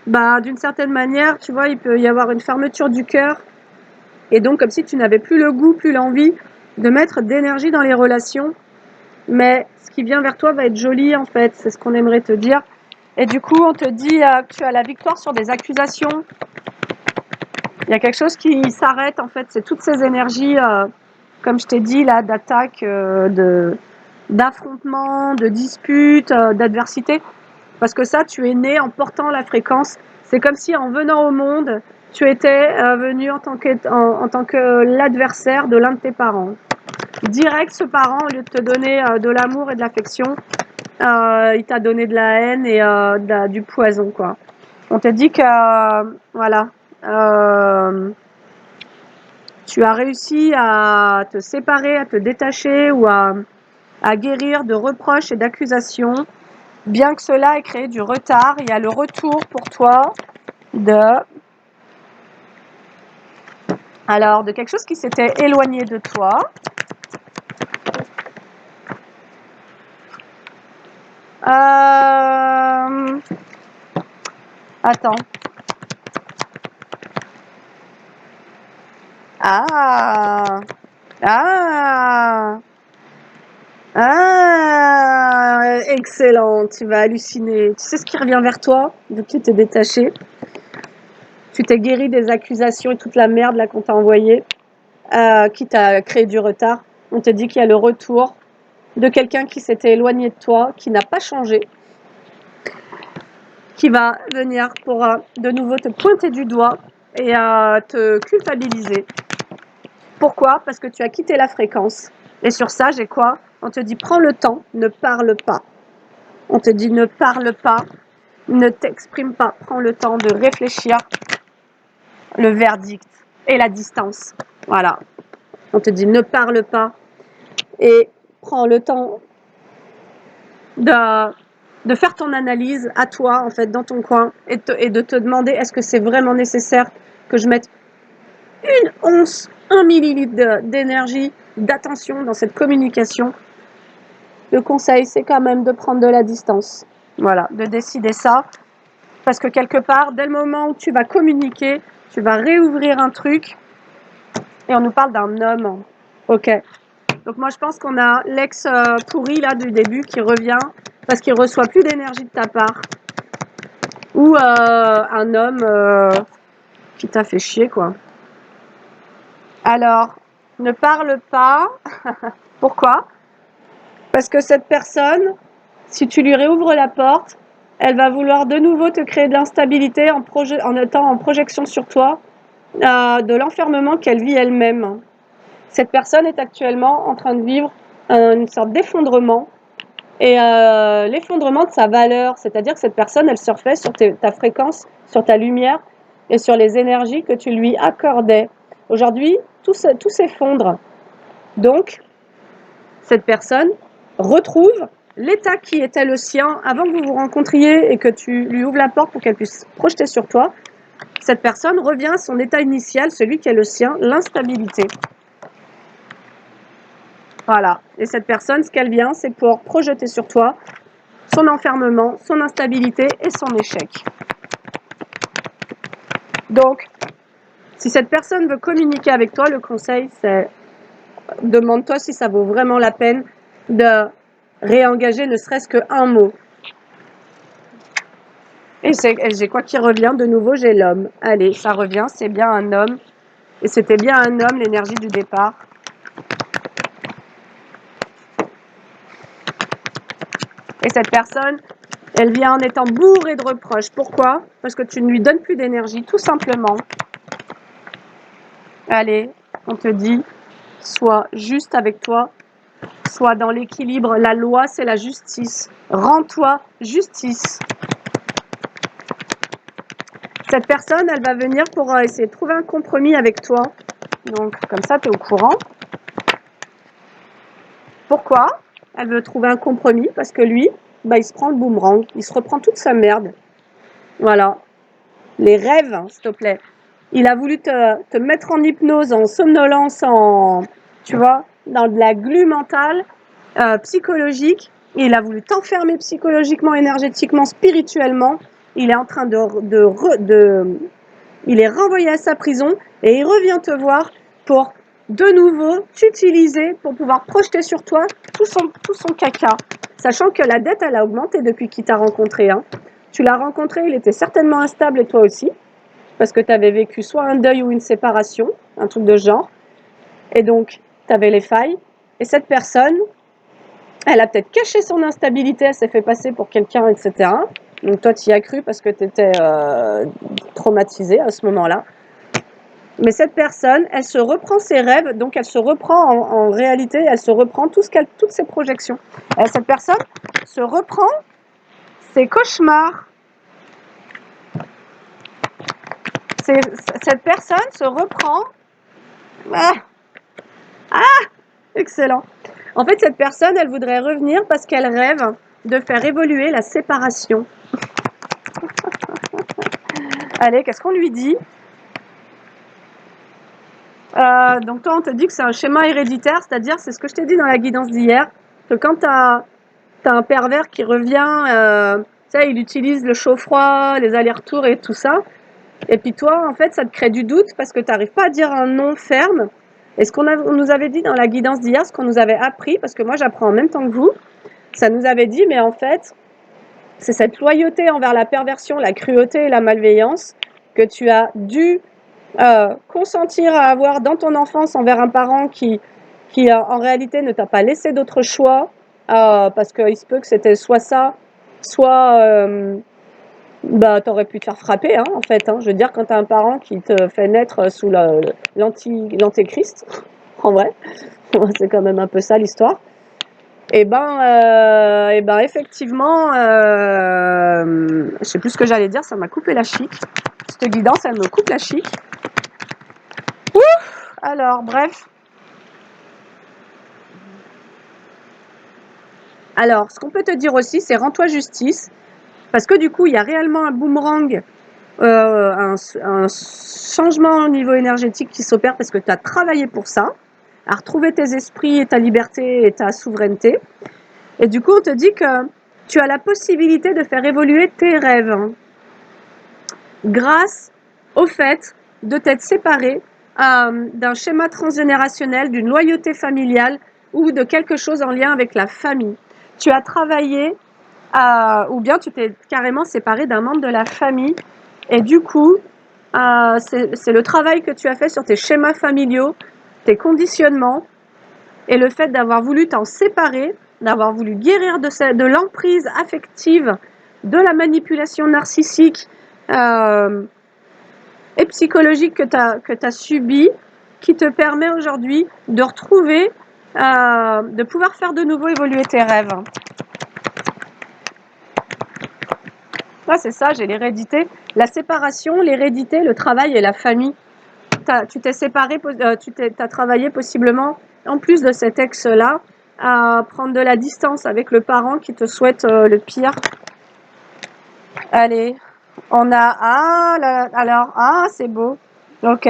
bah d'une certaine manière, tu vois, il peut y avoir une fermeture du cœur, et donc comme si tu n'avais plus le goût, plus l'envie de mettre d'énergie dans les relations, mais ce qui vient vers toi va être joli en fait, c'est ce qu'on aimerait te dire. Et du coup, on te dit que tu as la victoire sur des accusations. Il y a quelque chose qui s'arrête en fait, c'est toutes ces énergies, comme je t'ai dit là, d'attaque, d'affrontement, de dispute, d'adversité. Parce que ça, tu es né en portant la fréquence. C'est comme si en venant au monde, tu étais venu en tant que l'adversaire de l'un de tes parents. Direct, ce parent, au lieu de te donner de l'amour et de l'affection, il t'a donné de la haine et du poison, quoi. On te dit que, voilà, tu as réussi à te séparer, à te détacher ou à guérir de reproches et d'accusations. Bien que cela ait créé du retard, il y a le retour pour toi de quelque chose qui s'était éloigné de toi. Attends. Ah. Ah. Ah. Excellent. Tu vas halluciner. Tu sais ce qui revient vers toi depuis que tu t'es détaché? Tu t'es guéri des accusations et toute la merde là qu'on t'a envoyée, qui t'a créé du retard. On te dit qu'il y a le retour de quelqu'un qui s'était éloigné de toi, qui n'a pas changé, qui va venir pour de nouveau te pointer du doigt et te culpabiliser. Pourquoi? Parce que tu as quitté la fréquence. Et sur ça, j'ai quoi? On te dit prends le temps, ne parle pas. On te dit ne parle pas, ne t'exprime pas. Prends le temps de réfléchir, le verdict et la distance. Voilà. On te dit ne parle pas et prends le temps de faire ton analyse à toi, en fait, dans ton coin, et de te demander est-ce que c'est vraiment nécessaire que je mette une once, 1 millilitre d'énergie, d'attention dans cette communication. Le conseil, c'est quand même de prendre de la distance. Voilà, de décider ça. Parce que quelque part, dès le moment où tu vas communiquer, tu vas réouvrir un truc. Et on nous parle d'un homme. Ok. Donc moi, je pense qu'on a l'ex pourri là du début qui revient parce qu'il reçoit plus d'énergie de ta part. Ou un homme qui t'a fait chier, quoi. Alors, ne parle pas. Pourquoi? Parce que cette personne, si tu lui réouvres la porte, elle va vouloir de nouveau te créer de l'instabilité en étant en projection sur toi, de l'enfermement qu'elle vit elle-même. Cette personne est actuellement en train de vivre une sorte d'effondrement, et l'effondrement de sa valeur, c'est-à-dire que cette personne, elle surfait sur ta fréquence, sur ta lumière et sur les énergies que tu lui accordais. Aujourd'hui, tout s'effondre. Donc, cette personne retrouve l'état qui était le sien avant que vous vous rencontriez et que tu lui ouvres la porte pour qu'elle puisse projeter sur toi. cette personne revient à son état initial, celui qui est le sien, l'instabilité. Voilà. Et cette personne, ce qu'elle vient, c'est pour projeter sur toi son enfermement, son instabilité et son échec. Donc, si cette personne veut communiquer avec toi, le conseil, c'est demande-toi si ça vaut vraiment la peine de réengager ne serait-ce qu'un mot. Et j'ai quoi qui revient de nouveau, j'ai l'homme. Allez, ça revient, c'est bien un homme. Et c'était bien un homme, l'énergie du départ. Et cette personne, elle vient en étant bourrée de reproches. Pourquoi? Parce que tu ne lui donnes plus d'énergie, tout simplement. Allez, on te dit, sois juste avec toi, sois dans l'équilibre. La loi, c'est la justice. Rends-toi justice. Cette personne, elle va venir pour essayer de trouver un compromis avec toi. Donc, comme ça, tu es au courant. Pourquoi? Elle veut trouver un compromis parce que lui, il se prend le boomerang. Il se reprend toute sa merde. Voilà. Les rêves, hein, s'il te plaît. Il a voulu te mettre en hypnose, en somnolence, tu vois, dans de la glu mentale, psychologique. Il a voulu t'enfermer psychologiquement, énergétiquement, spirituellement. Il est en train il est renvoyé à sa prison et il revient te voir pour de nouveau t'utiliser pour pouvoir projeter sur toi tout son caca. Sachant que la dette, elle a augmenté depuis qu'il t'a rencontré. Hein. Tu l'as rencontré, il était certainement instable et toi aussi. Parce que tu avais vécu soit un deuil ou une séparation, un truc de genre. Et donc, tu avais les failles. Et cette personne, elle a peut-être caché son instabilité, elle s'est fait passer pour quelqu'un, etc. Donc toi, tu y as cru parce que tu étais traumatisé à ce moment-là. Mais cette personne, elle se reprend ses rêves, donc elle se reprend en réalité, elle se reprend toutes ses projections. Cette personne se reprend ses cauchemars. Cette personne se reprend... Excellent. En fait, cette personne, elle voudrait revenir parce qu'elle rêve de faire évoluer la séparation. Allez, qu'est-ce qu'on lui dit? Donc toi, on te dit que c'est un schéma héréditaire, c'est-à-dire, c'est ce que je t'ai dit dans la guidance d'hier, que quand tu as un pervers qui revient, tu sais, il utilise le chaud-froid, les allers-retours et tout ça, et puis toi, en fait, ça te crée du doute parce que tu n'arrives pas à dire un non ferme. Et ce qu'on nous avait dit dans la guidance d'hier, ce qu'on nous avait appris, parce que moi, j'apprends en même temps que vous, ça nous avait dit, mais en fait, c'est cette loyauté envers la perversion, la cruauté et la malveillance que tu as dû consentir à avoir dans ton enfance envers un parent qui en réalité ne t'a pas laissé d'autre choix, parce qu'il se peut que c'était soit ça, soit t'aurais pu te faire frapper, hein, en fait. Hein. Je veux dire, quand tu as un parent qui te fait naître sous l'antéchrist, en vrai, c'est quand même un peu ça l'histoire. Et effectivement, je sais plus ce que j'allais dire, ça m'a coupé la chic. Cette guidance, elle me coupe la chic. Ouf! Alors, bref. Alors, ce qu'on peut te dire aussi, c'est rends-toi justice. Parce que du coup, il y a réellement un boomerang, un changement au niveau énergétique qui s'opère parce que tu as travaillé pour ça, à retrouver tes esprits et ta liberté et ta souveraineté. Et du coup, on te dit que tu as la possibilité de faire évoluer tes rêves grâce au fait de t'être séparé d'un schéma transgénérationnel, d'une loyauté familiale ou de quelque chose en lien avec la famille. Tu as travaillé ou bien tu t'es carrément séparé d'un membre de la famille et du coup, c'est le travail que tu as fait sur tes schémas familiaux, tes conditionnements et le fait d'avoir voulu t'en séparer, d'avoir voulu guérir de l'emprise affective, de la manipulation narcissique et psychologique que tu as subie, qui te permet aujourd'hui de retrouver, de pouvoir faire de nouveau évoluer tes rêves. Ouais, c'est ça, j'ai l'hérédité. La séparation, l'hérédité, le travail et la famille. Tu t'es séparé, t'as travaillé possiblement, en plus de cet ex-là, à prendre de la distance avec le parent qui te souhaite le pire. Allez, On a, ah, alors, ah, c'est beau. Ok.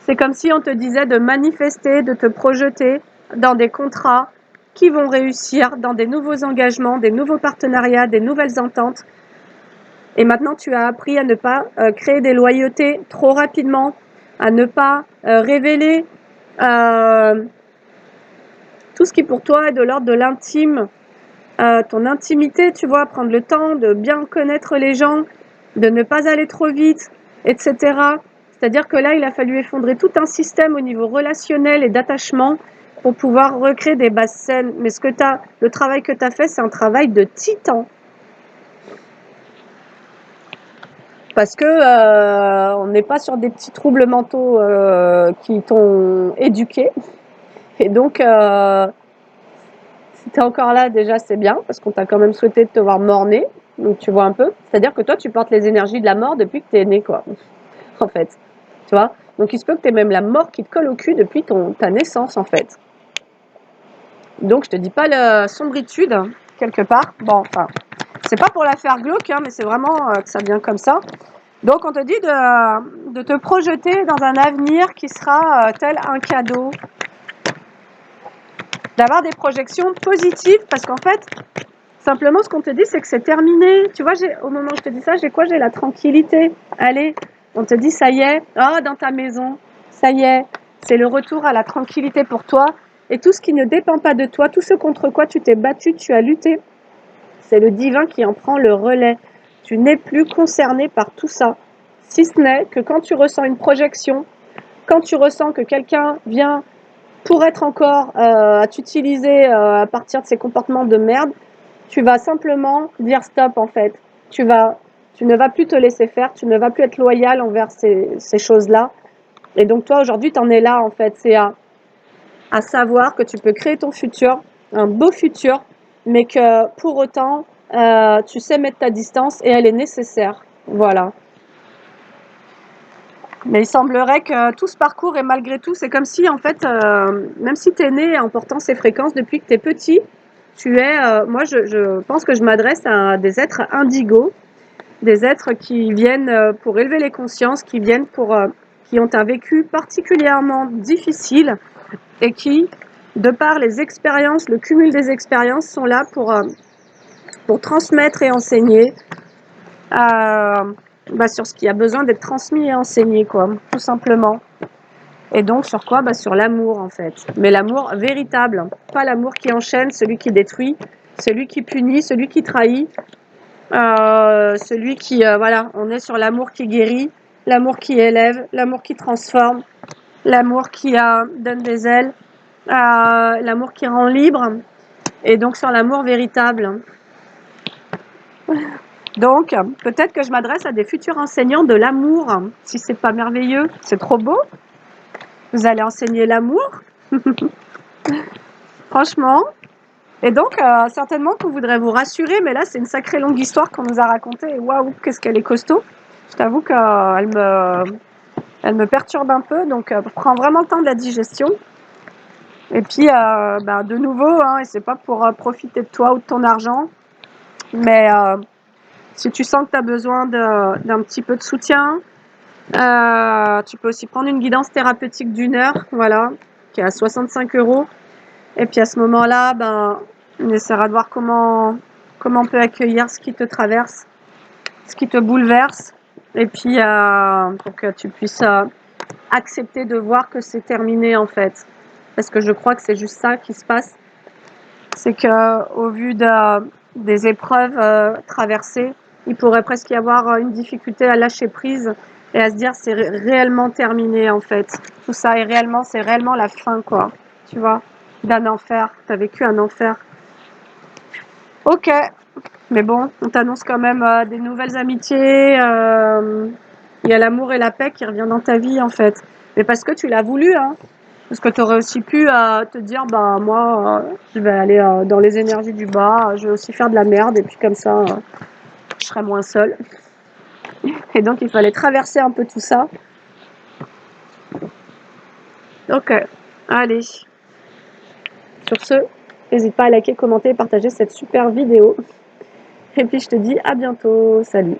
C'est comme si on te disait de manifester, de te projeter dans des contrats qui vont réussir, dans des nouveaux engagements, des nouveaux partenariats, des nouvelles ententes. Et maintenant, tu as appris à ne pas créer des loyautés trop rapidement, à ne pas révéler tout ce qui pour toi est de l'ordre de l'intime, ton intimité, tu vois, prendre le temps de bien connaître les gens, de ne pas aller trop vite, etc. C'est-à-dire que là, il a fallu effondrer tout un système au niveau relationnel et d'attachement pour pouvoir recréer des bases saines. Mais le travail que tu as fait, c'est un travail de titan. Parce que on n'est pas sur des petits troubles mentaux qui t'ont éduqué. Et donc, si tu es encore là, déjà, c'est bien, parce qu'on t'a quand même souhaité te voir mort-né. Donc, tu vois un peu. C'est-à-dire que toi, tu portes les énergies de la mort depuis que tu es né, quoi. En fait. Tu vois. Donc, il se peut que tu aies même la mort qui te colle au cul depuis ta naissance, en fait. Donc, je te dis pas la sombritude, quelque part. Bon, enfin, c'est pas pour la faire glauque, hein, mais c'est vraiment que ça vient comme ça. Donc, on te dit de te projeter dans un avenir qui sera tel un cadeau. D'avoir des projections positives, parce qu'en fait, simplement, ce qu'on te dit, c'est que c'est terminé. Tu vois, au moment où je te dis ça, j'ai quoi? J'ai la tranquillité. Allez, on te dit, ça y est, dans ta maison, ça y est, c'est le retour à la tranquillité pour toi. Et tout ce qui ne dépend pas de toi, tout ce contre quoi tu t'es battu, tu as lutté, c'est le divin qui en prend le relais. Tu n'es plus concerné par tout ça. Si ce n'est que quand tu ressens une projection, quand tu ressens que quelqu'un vient pour être encore à t'utiliser à partir de ces comportements de merde, tu vas simplement dire stop en fait. Tu ne vas plus te laisser faire, tu ne vas plus être loyal envers ces choses-là. Et donc toi aujourd'hui, tu en es là en fait. C'est à savoir que tu peux créer ton futur, un beau futur, mais que pour autant, tu sais mettre ta distance et elle est nécessaire. Voilà. Mais il semblerait que tout ce parcours et malgré tout, c'est comme si en fait, même si tu es né en portant ces fréquences depuis que tu es petit, moi je pense que je m'adresse à des êtres indigos, des êtres qui viennent pour élever les consciences, qui ont un vécu particulièrement difficile et qui, de par les expériences, le cumul des expériences, sont là pour transmettre et enseigner sur ce qui a besoin d'être transmis et enseigné, quoi, tout simplement. Et donc sur quoi? Sur l'amour en fait. Mais l'amour véritable, pas l'amour qui enchaîne, celui qui détruit, celui qui punit, celui qui trahit, celui qui, voilà, on est sur l'amour qui guérit, l'amour qui élève, l'amour qui transforme, l'amour qui donne des ailes, l'amour qui rend libre, et donc sur l'amour véritable. Donc, peut-être que je m'adresse à des futurs enseignants de l'amour. Si c'est pas merveilleux, c'est trop beau. Vous allez enseigner l'amour. Franchement. Et donc, certainement qu'on voudrait vous rassurer, mais là, c'est une sacrée longue histoire qu'on nous a racontée. Waouh, qu'est-ce qu'elle est costaud. Je t'avoue qu'elle me perturbe un peu, donc prends vraiment le temps de la digestion. Et puis, de nouveau, et c'est pas pour profiter de toi ou de ton argent, mais si tu sens que tu as besoin d'un petit peu de soutien, tu peux aussi prendre une guidance thérapeutique d'1 heure, voilà, qui est à 65 €. Et puis à ce moment-là, on essaiera de voir comment on peut accueillir ce qui te traverse, ce qui te bouleverse, et puis pour que tu puisses accepter de voir que c'est terminé en fait. Parce que je crois que c'est juste ça qui se passe. C'est qu'au vu des épreuves traversées, il pourrait presque y avoir une difficulté à lâcher prise et à se dire c'est réellement terminé en fait. Tout ça c'est réellement la fin quoi, tu vois, d'un enfer. T'as vécu un enfer. Ok, mais bon, on t'annonce quand même des nouvelles amitiés. Il y a l'amour et la paix qui revient dans ta vie en fait. Mais parce que tu l'as voulu, hein. Parce que tu aurais aussi pu te dire, moi, je vais aller dans les énergies du bas, je vais aussi faire de la merde, et puis comme ça, je serai moins seule. Et donc, il fallait traverser un peu tout ça. Ok, allez. Sur ce, n'hésite pas à liker, commenter et partager cette super vidéo. Et puis je te dis à bientôt. Salut.